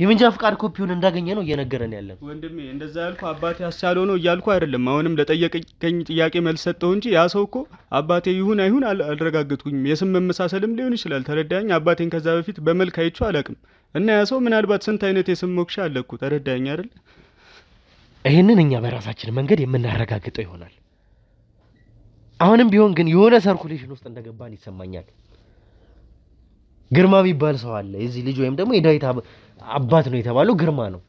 [SPEAKER 1] የመንጃ ፍቃድ ኮፒውን እንዳገኘ ነው እየነገረን ያለው።
[SPEAKER 2] ወንድሜ እንደዛ ያልኩ አባቴ አስቻለው ነው እያልኩ አይደለም። አሁንም ለጠየቀኝ ጥያቄ መልስ ሰጠው እንጂ ያ ሰው እኮ አባቴ ይሁን አይሁን አልረጋገጥኩኝም። የስም መመሳሰልም ሊሆን ይችላል። ተረዳኸኝ? አባቴን ከዛ በፊት በመልክ አይቼው አላውቅም። እና ያ ሰው ምናልባት ስንት አይነት የስም ሞክሻ አለ እኮ። ተረዳኸኝ አይደል?
[SPEAKER 1] ይሄንን እኛ በራሳችን መንገድ የምናረጋግጠው ይሆናል። አሁንም ቢሆን ግን የሆነ ሰርኩሌሽን ውስጥ እንደገባን ይሰማኛል። ግርማ የሚባል ሰው አለ የዚህ ልጅ ወይም ደግሞ የዳዊት አባት ነው የተባለው ግርማ ነው።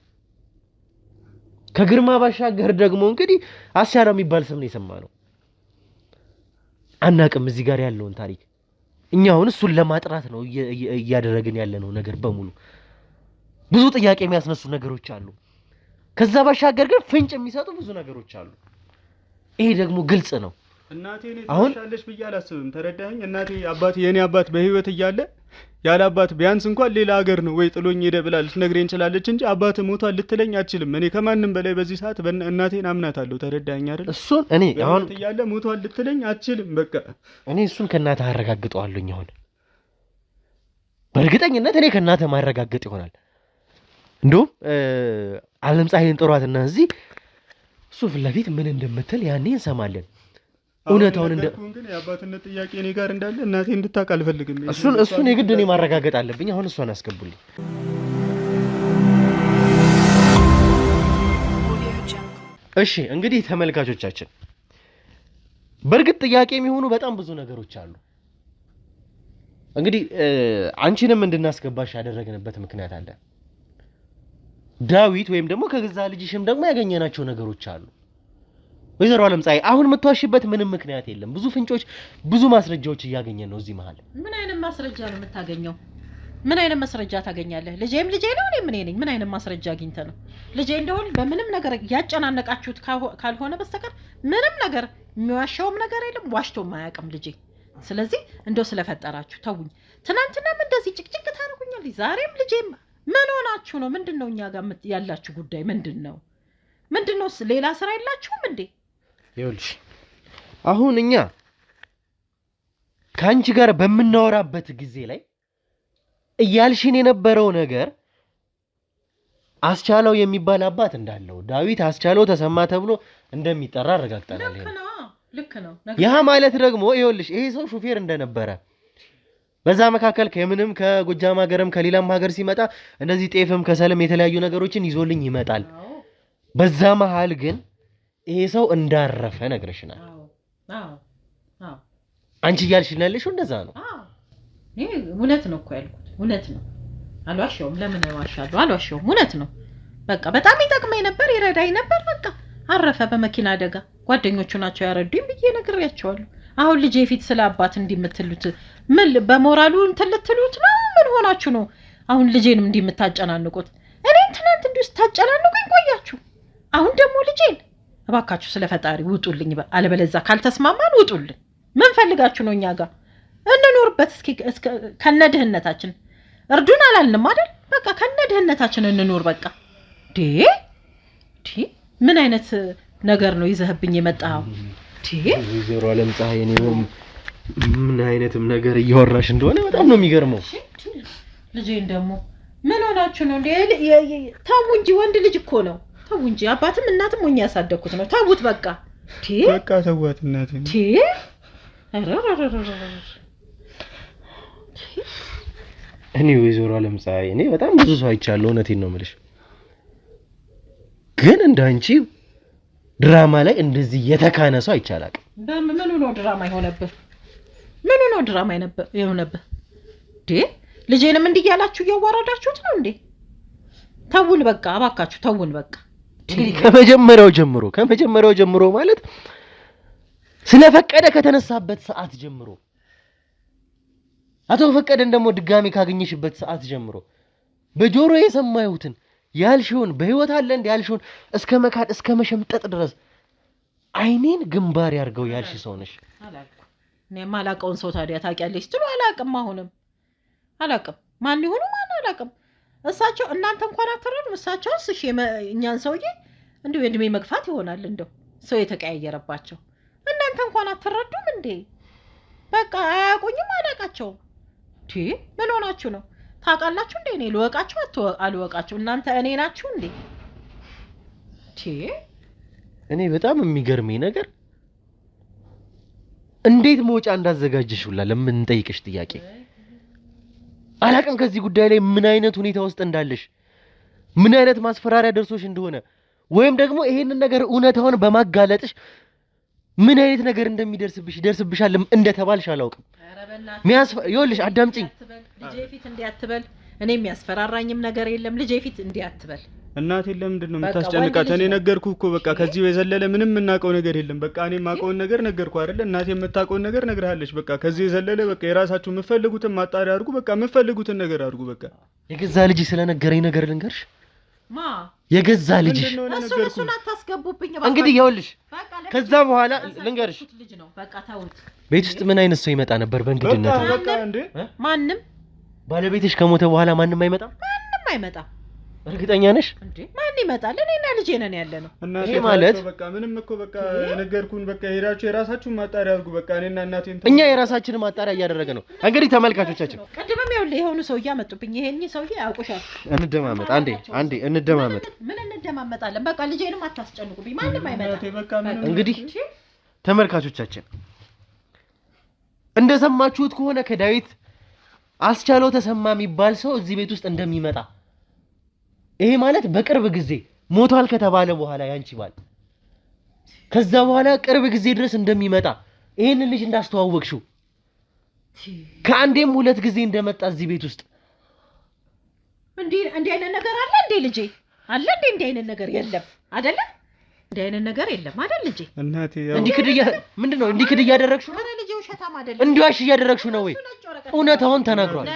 [SPEAKER 1] ከግርማ ባሻገር ደግሞ እንግዲህ አስቻለው የሚባል ስም ነው የሰማነው። አናቅም እዚህ ጋር ያለውን ታሪክ። እኛ አሁን እሱን ለማጥራት ነው እያደረግን ያለነው ነገር በሙሉ። ብዙ ጥያቄ የሚያስነሱ ነገሮች አሉ። ከዛ ባሻገር ግን ፍንጭ የሚሰጡ ብዙ ነገሮች አሉ። ይሄ ደግሞ ግልጽ ነው።
[SPEAKER 2] እናቴ እኔ ትሻለሽ ብዬ አላስብም። ተረዳኸኝ? እናቴ አባቴ የኔ አባት በህይወት እያለ ያለ አባት ቢያንስ እንኳን ሌላ ሀገር ነው ወይ ጥሎኝ ሄደ ብላ ልትነግረኝ እንችላለች እንጂ አባት ሞቷል ልትለኝ አትችልም። እኔ ከማንም በላይ በዚህ ሰዓት እናቴን አምናታለሁ። ተረዳኸኝ አይደል?
[SPEAKER 1] እሱን እኔ አሁን
[SPEAKER 2] እያለ ሞቷል ልትለኝ አትችልም። በቃ
[SPEAKER 1] እኔ እሱን ከእናትህ አረጋግጠዋለሁኝ። አሁን በእርግጠኝነት እኔ ከእናትህ ማረጋገጥ ይሆናል። እንደውም ዓለም ፀሐይን ጥሯትና እዚህ እሱ ፊት ለፊት ምን እንደምትል ያኔ እንሰማለን። እውነታውን
[SPEAKER 2] ግን የአባትነት ጥያቄ እኔ ጋር እንዳለ እናቴ እንድታውቅ አልፈልግም።
[SPEAKER 1] እሱን የግድ እኔ ማረጋገጥ አለብኝ። አሁን እሷን አስገቡልኝ። እሺ እንግዲህ ተመልካቾቻችን በእርግጥ ጥያቄ የሚሆኑ በጣም ብዙ ነገሮች አሉ። እንግዲህ አንቺንም እንድናስገባሽ ያደረግንበት ምክንያት አለ። ዳዊት ወይም ደግሞ ከገዛ ልጅሽም ደግሞ ያገኘናቸው ነገሮች አሉ። ወይዘሮ ዓለም ፀሐይ አሁን የምትዋሽበት ምንም ምክንያት የለም። ብዙ ፍንጮች፣ ብዙ ማስረጃዎች እያገኘን ነው እዚህ መሀል።
[SPEAKER 4] ምን አይነት ማስረጃ ነው የምታገኘው? ምን አይነት ማስረጃ ታገኛለህ? ልጄም ልጄ ነው፣ እኔም እኔ ነኝ። ምን አይነት ማስረጃ አግኝተህ ነው? ልጄ እንደሆነ በምንም ነገር ያጨናነቃችሁት ካልሆነ በስተቀር ምንም ነገር የሚዋሻውም ነገር የለም፣ ዋሽቶም አያውቅም ልጄ። ስለዚህ እንደው ስለፈጠራችሁ ተውኝ። ትናንትናም እንደዚህ ጭቅጭቅ ታደርጉኛለች፣ ዛሬም ልጄም። ምን ሆናችሁ ነው? ምንድነው እኛ ጋር ያላችሁ ጉዳይ ምንድነው? ሌላ ስራ የላችሁም እንዴ?
[SPEAKER 1] ይኸውልሽ አሁን እኛ ከአንቺ ጋር በምናወራበት ጊዜ ላይ እያልሽን የነበረው ነገር አስቻለው የሚባል አባት እንዳለው ዳዊት አስቻለው ተሰማ ተብሎ እንደሚጠራ አረጋግጠናል።
[SPEAKER 4] ልክ ነው።
[SPEAKER 1] ያ ማለት ደግሞ ይኸውልሽ ይሄ ሰው ሹፌር እንደነበረ በዛ መካከል ከምንም ከጎጃም ሀገርም ከሌላም ሀገር ሲመጣ እንደዚህ ጤፍም ከሰልም የተለያዩ ነገሮችን ይዞልኝ ይመጣል። በዛ መሃል ግን ይሄ ሰው እንዳረፈ ነግረሽናል። አንቺ እያልሽን ያለሽው እንደዛ ነው።
[SPEAKER 4] እኔ እውነት ነው እኮ ያልኩት፣ እውነት ነው። አልዋሻውም። ለምን ዋሻለሁ? አልዋሻውም። እውነት ነው። በቃ በጣም ይጠቅመኝ ነበር፣ ይረዳኝ ነበር። በቃ አረፈ በመኪና አደጋ። ጓደኞቹ ናቸው ያረዱኝ ብዬ ነግሬያቸዋለሁ። አሁን ልጄ ፊት ስለ አባት እንዲምትሉት ምን በሞራሉ እንትን ልትሉት ነው? ምን ሆናችሁ ነው አሁን ልጄንም እንዲምታጨናንቁት? እኔን ትናንት እንዲሁ ስታጨናንቁኝ ቆያችሁ። አሁን ደግሞ ልጄን እባካችሁ ስለፈጣሪ ውጡልኝ፣ አለበለዚያ ካልተስማማን ውጡልኝ። ምን ፈልጋችሁ ነው? እኛ ጋር እንኖርበት እስኪ ከነድህነታችን። እርዱን አላልንም አይደል? በቃ ከነድህነታችን እንኖር። በቃ ምን አይነት ነገር ነው ይዘህብኝ የመጣው?
[SPEAKER 1] ወይዘሮ ዓለም ፀሐይ ምን አይነትም ነገር እያወራሽ እንደሆነ በጣም ነው የሚገርመው።
[SPEAKER 4] ልጄን ደግሞ ምን ሆናችሁ ነው እንዴ? ተው እንጂ ወንድ ልጅ እኮ ነው። ተው እንጂ አባትም እናትም ሆኜ ያሳደግኩት ነው። ተውት በቃ።
[SPEAKER 2] በቃ ተዋት እናቴ።
[SPEAKER 1] እኔ ወይዘሮ ዓለም ፀሐይ እኔ በጣም ብዙ ሰው አይቻለሁ። እውነቴን ነው የምልሽ። ግን እንዳንቺ ድራማ ላይ እንደዚህ የተካነ ሰው አይቻላል።
[SPEAKER 4] ምኑ ነው ድራማ የሆነብህ? ምኑ ነው ድራማ የሆነብህ? ልጄንም እንዲህ ያላችሁ እያዋረዳችሁት ነው እንዴ? ተውን በቃ እባካችሁ ተውን በቃ።
[SPEAKER 1] እንግዲህ ከመጀመሪያው ጀምሮ ማለት ስለፈቀደ ከተነሳበት ሰዓት ጀምሮ አቶ ፈቀደን ደግሞ ድጋሚ ካገኘሽበት ሰዓት ጀምሮ በጆሮ የሰማዩትን ያልሽውን በህይወት አለ እንደ ያልሽውን እስከ መካድ እስከ መሸምጠጥ ድረስ አይኔን ግንባር ያርገው ያልሽ ሰው ነሽ።
[SPEAKER 4] እኔ ማላቀውን ሰው ታዲያ ታውቂያለሽ ትሉ አላቅም። አሁንም አላቅም። ማን ይሆኑ ማን አላቅም። እሳቸው እናንተ እንኳን አትረዱም። እሳቸውስ እሺ እኛን ሰውዬ እንዲሁ እድሜ መግፋት ይሆናል እንደው ሰው የተቀያየረባቸው። እናንተ እንኳን አትረዱም እንዴ? በቃ አያውቁኝም፣ አላቃቸውም። ምን ሆናችሁ ነው? ታውቃላችሁ እንዴ? እኔ ልወቃችሁ አልወቃችሁ እናንተ እኔ ናችሁ እንዴ?
[SPEAKER 1] እኔ በጣም የሚገርመኝ ነገር እንዴት መውጫ እንዳዘጋጀሽ ሁላ ለምን እንጠይቅሽ ጥያቄ አላቅም። ከዚህ ጉዳይ ላይ ምን አይነት ሁኔታ ውስጥ እንዳለሽ ምን አይነት ማስፈራሪያ ደርሶሽ እንደሆነ ወይም ደግሞ ይሄንን ነገር እውነታውን በማጋለጥሽ ምን አይነት ነገር እንደሚደርስብሽ ይደርስብሻል እንደተባልሽ አላውቅም። ይኸውልሽ አዳምጪኝ።
[SPEAKER 4] ልጄ ፊት እንዲያትበል እኔ የሚያስፈራራኝም ነገር የለም። ልጄ ፊት እንዲያትበል
[SPEAKER 2] እናቴ ለምንድን ነው የምታስጨንቃት? እኔ ነገርኩህ እኮ በቃ ከዚህ የዘለለ ምንም የምናውቀው ነገር የለም። በቃ እኔ የማውቀውን ነገር ነገርኩህ አይደለ? እናቴ የምታውቀውን ነገር ነግርሃለች። በቃ ከዚህ የዘለለ በቃ የራሳችሁ የምትፈልጉትን ማጣሪያ አድርጉ። በቃ የምትፈልጉትን ነገር አድርጉ። በቃ
[SPEAKER 1] የገዛ ልጅ ስለነገረኝ ነገር ልንገርሽ፣ የገዛ ልጅሽ
[SPEAKER 4] እሱን አታስገቡብኝ
[SPEAKER 1] እንግዲህ ይኸውልሽ ከዛ በኋላ ልንገርሽ ቤት ውስጥ ምን አይነት ሰው ይመጣ ነበር በእንግድነት
[SPEAKER 4] ማንም
[SPEAKER 2] ባለቤትሽ ከሞተ በኋላ ማንም አይመጣም
[SPEAKER 1] እርግጠኛ ነሽ
[SPEAKER 4] እንዴ ማን ይመጣል እኔና ልጄ ነን ያለነው
[SPEAKER 2] ይሄ ማለት በቃ ምንም እኮ በቃ የነገርኩን በቃ ሄዳችሁ የራሳችሁን ማጣሪያ አድርጉ በቃ እኔና እናቴን
[SPEAKER 1] እኛ የራሳችንን ማጣሪያ እያደረገ ነው እንግዲህ ተመልካቾቻችን
[SPEAKER 4] ቀድመም ይኸውልህ የሆኑ ሰው ያመጡብኝ ይሄን ሰውዬ ያውቁሻል
[SPEAKER 1] እንደማመጥ አንዴ እንደማመጥ
[SPEAKER 4] ምን እንደማመጣለን በቃ ልጄንም አታስጨንቁብኝ ማንም አይመጣም
[SPEAKER 1] እንግዲህ ተመልካቾቻችን እንደሰማችሁት ከሆነ ከዳዊት አስቻለው ተሰማ የሚባል ሰው እዚህ ቤት ውስጥ እንደሚመጣ ይሄ ማለት በቅርብ ጊዜ ሞቷል ከተባለ በኋላ ያንቺ ባል ከዛ በኋላ ቅርብ ጊዜ ድረስ እንደሚመጣ ይሄን ልጅ እንዳስተዋወቅሽው ከአንዴም ሁለት ጊዜ እንደመጣ እዚህ ቤት ውስጥ
[SPEAKER 4] እንዴ አይነት ነገር አለ እንዴ ልጄ አለ እንዴ አይነት ነገር የለም አይደለ እንዴ አይነት ነገር የለም አይደል ልጄ
[SPEAKER 2] እናቴ
[SPEAKER 1] እንዲህ ክድያ ምንድነው እንዲህ ክድያ ያደረግሽው
[SPEAKER 4] አረ ልጄ ውሸታም አይደለም
[SPEAKER 1] እንዲዋሽ ያደረግሽው ነው ወይ እውነታውን ተናግሯል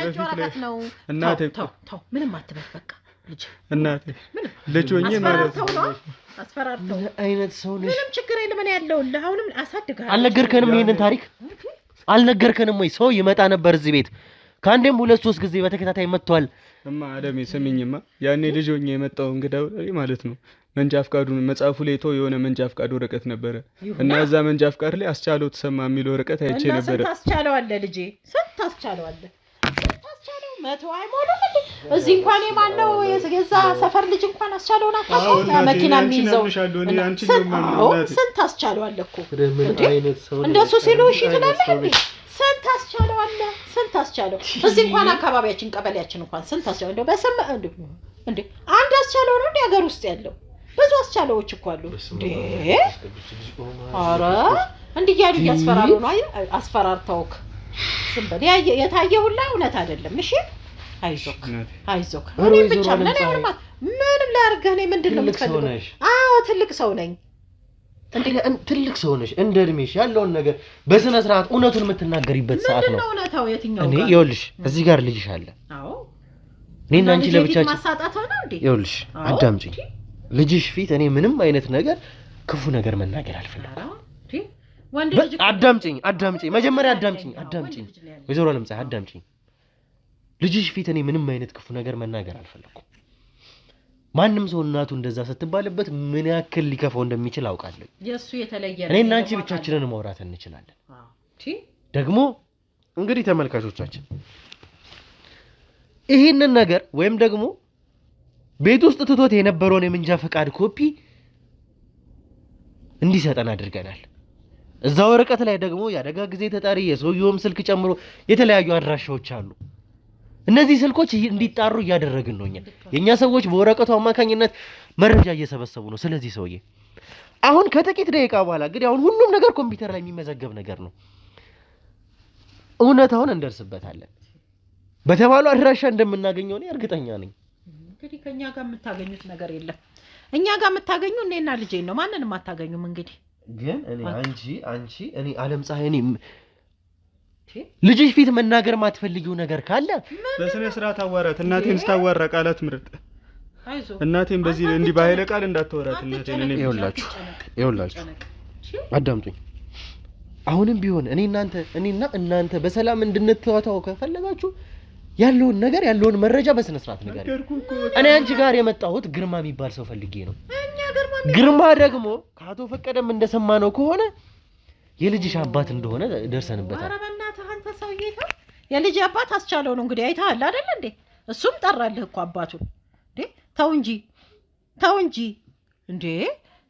[SPEAKER 4] ነው
[SPEAKER 2] እናቴ
[SPEAKER 4] ተው ምንም አትበል በቃ ልጅ
[SPEAKER 2] እናቴ ልጅ ሆኜ ማለት
[SPEAKER 4] ነው አስፈራርተው
[SPEAKER 1] አይነት ሰው ነሽ
[SPEAKER 4] ምንም ችግር የለም እኔ ያለውልህ አሁንም አሳድጋለሁ
[SPEAKER 1] አልነገርከንም ይሄንን ታሪክ አልነገርከንም ወይ ሰው ይመጣ ነበር እዚህ ቤት ከአንዴም ሁለት ሶስት ጊዜ በተከታታይ መጥቷል
[SPEAKER 2] እማ አለሜ ስሚኝማ ያኔ ልጅ ሆኜ የመጣው እንግዳው ማለት ነው መንጃ ፍቃዱን መጻፉ ላይ የሆነ መንጃ ፍቃድ ወረቀት ነበረ እና እዛ መንጃ ፍቃድ ላይ አስቻለው ተሰማ የሚል ወረቀት አይቼ ነበር
[SPEAKER 4] ስንት አስቻለው አለ ልጄ ስንት አስቻለው አለ መቶ አይሞላም እዚህ እንኳን የማነው የዛ ሰፈር ልጅ እንኳን አስቻለውና ታውቃው መኪና የሚይዘው ስንት አስቻለው አለ እኮ እንደሱ ሲሉ እሺ ትላለህ እንዴ ስንት አስቻለው አለ ስንት አስቻለው እዚህ እንኳን አካባቢያችን ቀበሌያችን እንኳን ስንት አስቻለው እንደው በስም እንዴ አንድ አስቻለው ነው እንዴ ሀገር ውስጥ ያለው ብዙ አስቻለዎች እኮ አሉ እንዴ ኧረ እንዲህ ያሉ ያስፈራሩ ነው አስፈራርተውክ ስንበል የታየ ሁላ እውነት አይደለም እሺ አይዞክ እኔ ብቻ ምንም ላርገህ ነኝ ምንድነው የምትፈልገው አዎ ትልቅ ሰው ነኝ
[SPEAKER 1] ትልቅ ሰው ነሽ እንደ እድሜሽ ያለውን ነገር በስነ ስርዓት እውነቱን የምትናገሪበት ሰዓት ነው
[SPEAKER 4] እውነታው የትኛው
[SPEAKER 1] እኔ ይኸውልሽ እዚህ ጋር ልጅሽ አለ
[SPEAKER 4] አዎ
[SPEAKER 1] እኔና አንቺ ለብቻችን
[SPEAKER 4] ማሳጣት ነው እንዴ
[SPEAKER 1] ይኸውልሽ አዳምጪኝ ልጅሽ ፊት እኔ ምንም አይነት ነገር ክፉ ነገር መናገር አልፈልግም አዳምጪኝ መጀመሪያ አዳምጪኝ ወይዘሮ ለምጻይ አዳምጪኝ ልጅሽ ፊት እኔ ምንም አይነት ክፉ ነገር መናገር አልፈልግም ማንም ሰው እናቱ እንደዛ ስትባልበት ምን ያክል ሊከፋው እንደሚችል አውቃለሁ
[SPEAKER 4] የሱ የተለየ
[SPEAKER 1] እኔና አንቺ ብቻችንን ማውራት እንችላለን ደግሞ እንግዲህ ተመልካቾቻችን ይሄንን ነገር ወይም ደግሞ ቤት ውስጥ ትቶት የነበረውን የመንጃ ፈቃድ ኮፒ እንዲሰጠን አድርገናል እዛ ወረቀት ላይ ደግሞ ያደጋ ጊዜ ተጣሪ የሰውየውም ስልክ ጨምሮ የተለያዩ አድራሻዎች አሉ እነዚህ ስልኮች እንዲጣሩ እያደረግን ነው የኛ ሰዎች በወረቀቱ አማካኝነት መረጃ እየሰበሰቡ ነው ስለዚህ ሰውዬ አሁን ከጥቂት ደቂቃ በኋላ እንግዲህ አሁን ሁሉም ነገር ኮምፒውተር ላይ የሚመዘገብ ነገር ነው እውነታውን እንደርስበታለን በተባለው አድራሻ እንደምናገኘው ነው እርግጠኛ ነኝ
[SPEAKER 4] እንግዲህ ከኛ ጋር የምታገኙት ነገር የለም እኛ ጋር የምታገኙ እኔና ልጄ ነው ማንንም አታገኙም እንግዲህ
[SPEAKER 1] ግን እኔ አንቺ እኔ ዓለም ፀሐይ እኔ ልጅሽ ፊት መናገር ማትፈልጊው ነገር ካለ
[SPEAKER 2] በስነ ስርዓት አዋራት እናቴን ስታዋራ ቃላት ምርጥ እናቴን በዚህ እንዲህ ባይለ ቃል እንዳትወራት እናቴን እኔ ይኸውላችሁ አዳምጡኝ አሁንም ቢሆን እኔና እናንተ በሰላም እንድንተዋወቅ ከፈለጋችሁ ያለውን ነገር ያለውን መረጃ በስነ ስርዓት ነገር እኔ አንቺ ጋር የመጣሁት ግርማ የሚባል ሰው ፈልጌ ነው ግርማ ደግሞ ከአቶ ፈቀደም እንደሰማነው ከሆነ የልጅሽ አባት እንደሆነ ደርሰንበታል
[SPEAKER 4] ኧረ በእናትህ አንተ ሰውዬ ተው የልጅ አባት አስቻለው ነው እንግዲህ አይተሃል አይደል እንዴ እሱም ጠራልህ እኮ አባቱን እንዴ ተው እንጂ እንዴ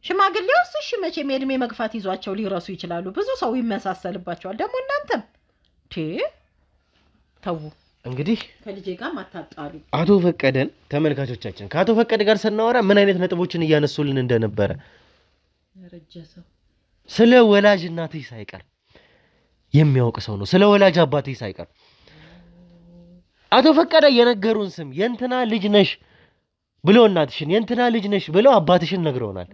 [SPEAKER 4] ሽማግሌውስ እሺ መቼም የእድሜ መግፋት ይዟቸው ሊረሱ ይችላሉ ብዙ ሰው ይመሳሰልባቸዋል ደግሞ እናንተም ተው እንግዲህ ከልጄ ጋር ማታጣሉ
[SPEAKER 1] አቶ ፈቀደን ተመልካቾቻችን ከአቶ ፈቀደ ጋር ስናወራ ምን አይነት ነጥቦችን እያነሱልን እንደነበረ
[SPEAKER 4] ረጀሰው
[SPEAKER 1] ስለ ወላጅ እናትሽ ሳይቀር የሚያውቅ ሰው ነው ስለ ወላጅ አባትሽ ሳይቀር አቶ ፈቀደ የነገሩን ስም የእንትና ልጅ ነሽ ብሎ እናትሽን የእንትና ልጅ ነሽ ብሎ አባትሽን ነግረውናል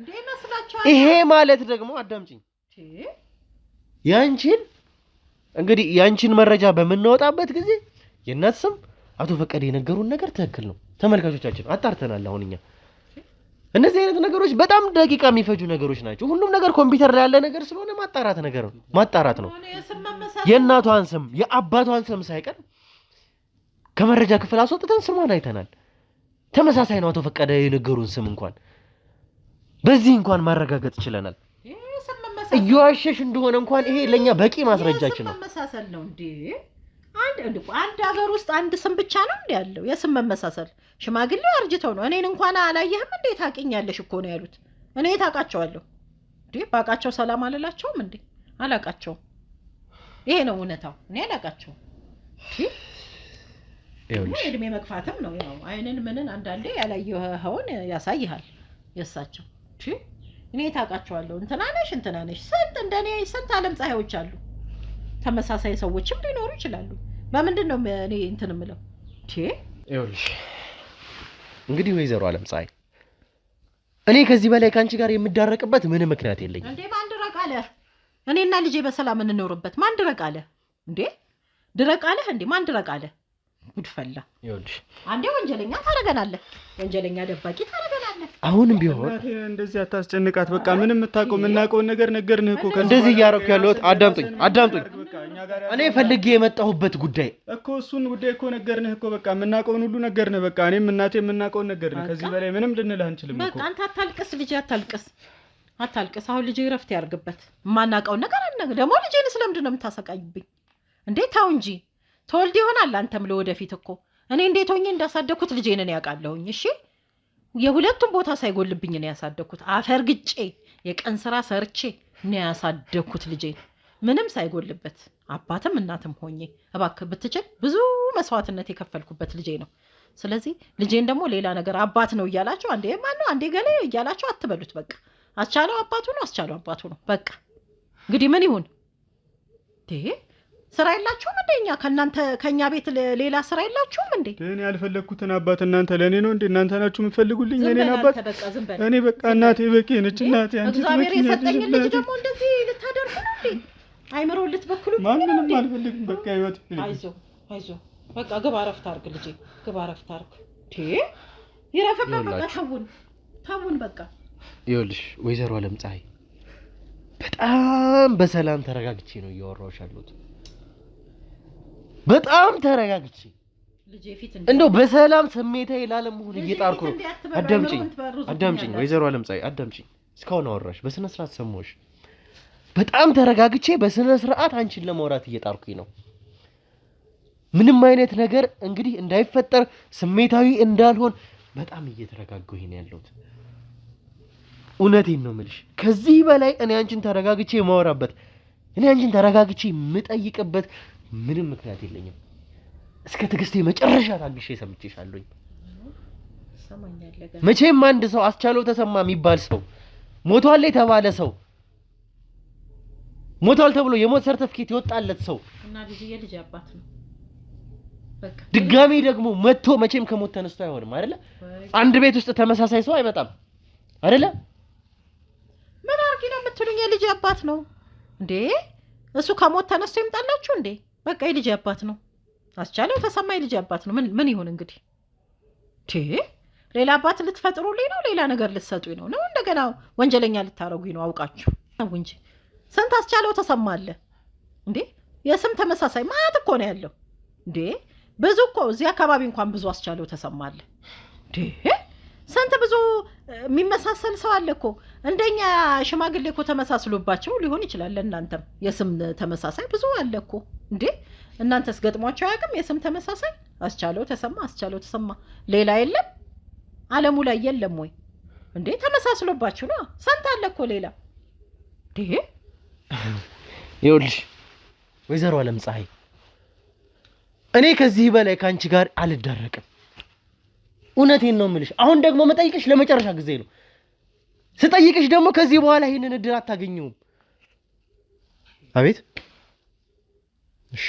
[SPEAKER 1] ይሄ ማለት ደግሞ አዳምጪኝ ያንቺን መረጃ በመናወጣበት ጊዜ የእናት ስም አቶ ፈቀደ የነገሩን ነገር ትክክል ነው ተመልካቾቻችን አጣርተናል አሁንኛ እነዚህ አይነት ነገሮች በጣም ደቂቃ የሚፈጁ ነገሮች ናቸው። ሁሉም ነገር ኮምፒውተር ላይ ያለ ነገር ስለሆነ ማጣራት ነው። የእናቷን ስም የአባቷን ስም ሳይቀር ከመረጃ ክፍል አስወጥተን ስሟን አይተናል። ተመሳሳይ ነው። አቶ ፈቀደ የነገሩን ስም እንኳን በዚህ እንኳን ማረጋገጥ ይችላል። እየዋሸሽ እንደሆነ እንኳን ይሄ ለኛ በቂ ማስረጃችን ነው።
[SPEAKER 4] መመሳሰል ነው እንዴ? አንድ ሀገር ውስጥ አንድ ስም ብቻ ነው እንዴ ያለው? የስም መመሳሰል ሽማግሌው አርጅተው ነው። እኔን እንኳን አላየህም እንዴ ታውቂኛለሽ እኮ ነው ያሉት። እኔ ታውቃቸዋለሁ እንዴ? ባውቃቸው ሰላም አልላቸውም እንዴ? አላውቃቸውም። ይሄ ነው እውነታው። እኔ አላውቃቸውም። እድሜ መግፋትም ነው። ያው አይንን ምንን አንዳንዴ ያላየኸውን ያሳይሃል የሳቸው። እኔ ታውቃቸዋለሁ። እንትናነሽ ስንት እንደኔ ስንት ዓለም ፀሐዮች አሉ። ተመሳሳይ ሰዎችም ሊኖሩ ይችላሉ። በምንድን ነው እኔ እንትን የምለው?
[SPEAKER 1] ይኸውልሽ እንግዲህ ወይዘሮ ዓለም ፀሐይ እኔ ከዚህ በላይ ካንቺ ጋር የምዳረቅበት ምንም ምክንያት የለኝም።
[SPEAKER 4] እንዴ ማን ድረቅ አለ? እኔና ልጄ በሰላም እንኖርበት ማን ድረቅ አለ እንዴ? ድረቅ አለ እንዴ? ማን ድረቅ አለ? ጉድፈላ።
[SPEAKER 1] ይኸውልሽ
[SPEAKER 4] አንዴ ወንጀለኛ ታረጋናለህ፣ ወንጀለኛ ደባቂ ታረጋናለህ።
[SPEAKER 1] አሁንም ቢሆን
[SPEAKER 2] እንደዚህ አታስጨንቃት። በቃ ምንም የምናውቀውን ነገር ነገርንህ እኮ።
[SPEAKER 1] እንደዚህ እያደረኩ ያለሁት አዳምጡኝ። እኔ ፈልጌ የመጣሁበት ጉዳይ
[SPEAKER 2] እኮ እሱን ጉዳይ እኮ ነገርንህ እኮ። በቃ የምናውቀውን ሁሉ ነገርንህ። በቃ እኔም እናቴ የምናውቀውን ነገርንህ። ከዚህ በላይ ምንም ልንልህ አንችልም እኮ።
[SPEAKER 4] በቃ አንተ አታልቅስ ልጄ፣ አታልቅስ። አሁን ልጄ እረፍት ያርግበት። የማናውቀውን ነገር አልነግርህ። ደግሞ ልጄን ስለምንድን ነው የምታሰቃይብኝ እንዴ? ተው እንጂ ተወልድ ይሆናል አንተም ለወደፊት እኮ። እኔ እንዴት ሆኜ እንዳሳደኩት ልጄን እኔ ያውቃለሁኝ። እሺ የሁለቱም ቦታ ሳይጎልብኝ ነው ያሳደኩት። አፈር ግጬ የቀን ስራ ሰርቼ ነው ያሳደኩት ልጄን ምንም ሳይጎልበት፣ አባትም እናትም ሆኜ። እባክህ ብትችል ብዙ መስዋዕትነት የከፈልኩበት ልጄ ነው። ስለዚህ ልጄን ደግሞ ሌላ ነገር አባት ነው እያላችሁ አንዴ ማን ነው አንዴ ገሌ እያላችሁ አትበሉት። በቃ አስቻለው አባቱ ነው። በቃ እንግዲህ ምን ይሁን? ስራ የላችሁም እንዴ? ከኛ ቤት ሌላ ስራ የላችሁም እንዴ?
[SPEAKER 2] እኔ ያልፈለግኩትን አባት እናንተ ለእኔ ነው እንዴ? እናንተ ናችሁ የምትፈልጉልኝ እኔን አባት? እኔ በቃ እናቴ በቂ ነች። እናቴ አንቺ
[SPEAKER 4] እግዚአብሔር የሰጠኝ ልጅ ደግሞ እንደዚህ ልታደርጉ ነው እንዴ? አይምሮ ልትበክሉ ነው?
[SPEAKER 2] ማንንም አልፈልግም። በቃ ህይወት
[SPEAKER 4] አይዞ በቃ ግባ እረፍት አድርግ ልጄ፣ ግባ እረፍት አድርግ። ይረፍበት በቃ ተውን በቃ።
[SPEAKER 1] ይኸውልሽ ወይዘሮ ዓለም ፀሐይ በጣም በሰላም ተረጋግቼ ነው እያወራሁሽ ያለሁት። በጣም ተረጋግቼ ልጄ ፊት እንደው በሰላም ስሜታዊ ላለመሆን እየጣርኩ ነው። አዳምጪኝ ወይዘሮ ዓለም ፀሐይ አዳምጪኝ። እስካሁን አወራሽ፣ በስነ ስርዓት ሰማሁሽ። በጣም ተረጋግቼ በስነ ስርዓት አንቺን ለማውራት እየጣርኩኝ ነው። ምንም አይነት ነገር እንግዲህ እንዳይፈጠር ስሜታዊ እንዳልሆን በጣም እየተረጋጋሁኝ ነው ያለሁት። እውነቴን ነው የምልሽ። ከዚህ በላይ እኔ አንቺን ተረጋግቼ የማወራበት እኔ አንቺን ተረጋግቼ የምጠይቅበት ምንም ምክንያት የለኝም። እስከ ትዕግስቴ መጨረሻ ታግሼ ሰምቼሻለሁኝ። መቼም አንድ ሰው አስቻለው ተሰማ የሚባል ሰው ሞቷል የተባለ ሰው ሞቷል ተብሎ የሞት ሰርተፍኬት ይወጣለት ሰው
[SPEAKER 4] እና ልጅ አባት ነው። በቃ
[SPEAKER 1] ድጋሚ ደግሞ መጥቶ መቼም ከሞት ተነስቶ አይሆንም አይደለ? አንድ ቤት ውስጥ ተመሳሳይ ሰው አይመጣም አይደለ?
[SPEAKER 4] ምን አርጊ ነው የምትሉኝ? የልጅ አባት ነው እንዴ? እሱ ከሞት ተነስቶ ይምጣላችሁ እንዴ? በቃ የልጅ አባት ነው። አስቻለው ተሰማ የልጅ አባት ነው። ምን ይሁን እንግዲህ? ሌላ አባት ልትፈጥሩልኝ ነው? ሌላ ነገር ልትሰጡኝ ነው? ነው እንደገና ወንጀለኛ ልታረጉኝ ነው? አውቃችሁ ነው እንጂ ስንት አስቻለው ተሰማ አለ እንዴ? የስም ተመሳሳይ ማለት እኮ ነው ያለው እንዴ? ብዙ እኮ እዚህ አካባቢ እንኳን ብዙ አስቻለው ተሰማ አለ እንዴ? ስንት ብዙ የሚመሳሰል ሰው አለ እኮ። እንደኛ ሽማግሌ እኮ ተመሳስሎባቸው ሊሆን ይችላል። እናንተም የስም ተመሳሳይ ብዙ አለ እኮ እንዴ? እናንተስ ገጥሟቸው አያውቅም? የስም ተመሳሳይ አስቻለው ተሰማ ሌላ የለም? ዓለሙ ላይ የለም ወይ እንዴ? ተመሳስሎባችሁ ነው። ስንት አለ እኮ ሌላ እንዴ?
[SPEAKER 1] ይኸውልሽ ወይዘሮ ዓለም ፀሐይ እኔ ከዚህ በላይ ካንቺ ጋር አልዳረቅም። እውነቴን ነው የምልሽ። አሁን ደግሞ መጠይቅሽ ለመጨረሻ ጊዜ ነው። ስጠይቅሽ ደግሞ ከዚህ በኋላ ይሄንን እድል አታገኘውም። አቤት። እሺ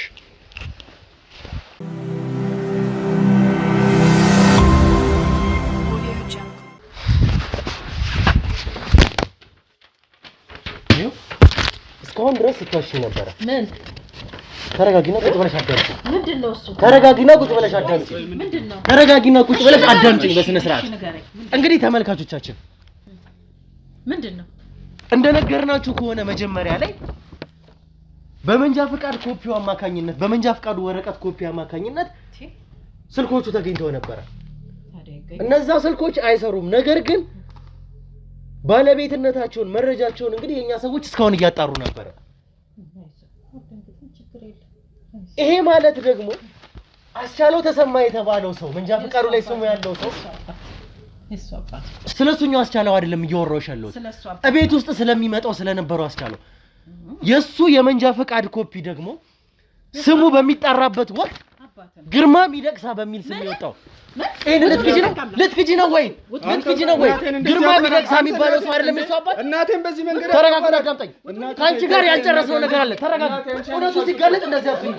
[SPEAKER 1] እስካሁን ድረስ ስትዋሺ ነበረ።
[SPEAKER 4] ምን?
[SPEAKER 1] ተረጋጊና ቁጭ ብለሽ አዳምጪ።
[SPEAKER 4] ምንድነው እሱ?
[SPEAKER 1] ተረጋጊና ቁጭ ብለሽ አዳምጪ።
[SPEAKER 4] ምንድነው?
[SPEAKER 1] ተረጋጊና ቁጭ ብለሽ አዳምጪ በስነ ስርዓት። እንግዲህ ተመልካቾቻችን
[SPEAKER 4] ምንድነው?
[SPEAKER 1] እንደነገርናችሁ ከሆነ መጀመሪያ ላይ በመንጃ ፍቃድ ኮፒው አማካኝነት በመንጃ ፍቃዱ ወረቀት ኮፒ አማካኝነት ስልኮቹ ተገኝተው ነበር። እነዛ ስልኮች አይሰሩም። ነገር ግን ባለቤትነታቸውን መረጃቸውን እንግዲህ የኛ ሰዎች እስካሁን እያጣሩ ነበር። ይሄ ማለት ደግሞ አስቻለው ተሰማ የተባለው ሰው መንጃ ፍቃዱ ላይ ስሙ ያለው ሰው ስለሱኛው አስቻለው አይደለም እያወራሁሽ ያለሁት እቤት ውስጥ ስለሚመጣው ስለነበረው አስቻለው የሱ የመንጃ ፍቃድ ኮፒ ደግሞ ስሙ በሚጣራበት ወቅት ግርማ ሚደቅሳ በሚል ስም ይወጣው ልትክጂ ነው ወይ ግርማ ሚደቅሳ የሚባለው ሰው አይደለም እሱ አባት
[SPEAKER 2] እናቴን በዚህ መንገድ
[SPEAKER 1] ተረጋጋ አዳምጠኝ ካንቺ ጋር ያልጨረሰው ነገር አለ ተረጋጋ እውነቱ ሲጋለጥ እንደዚህ አትሁን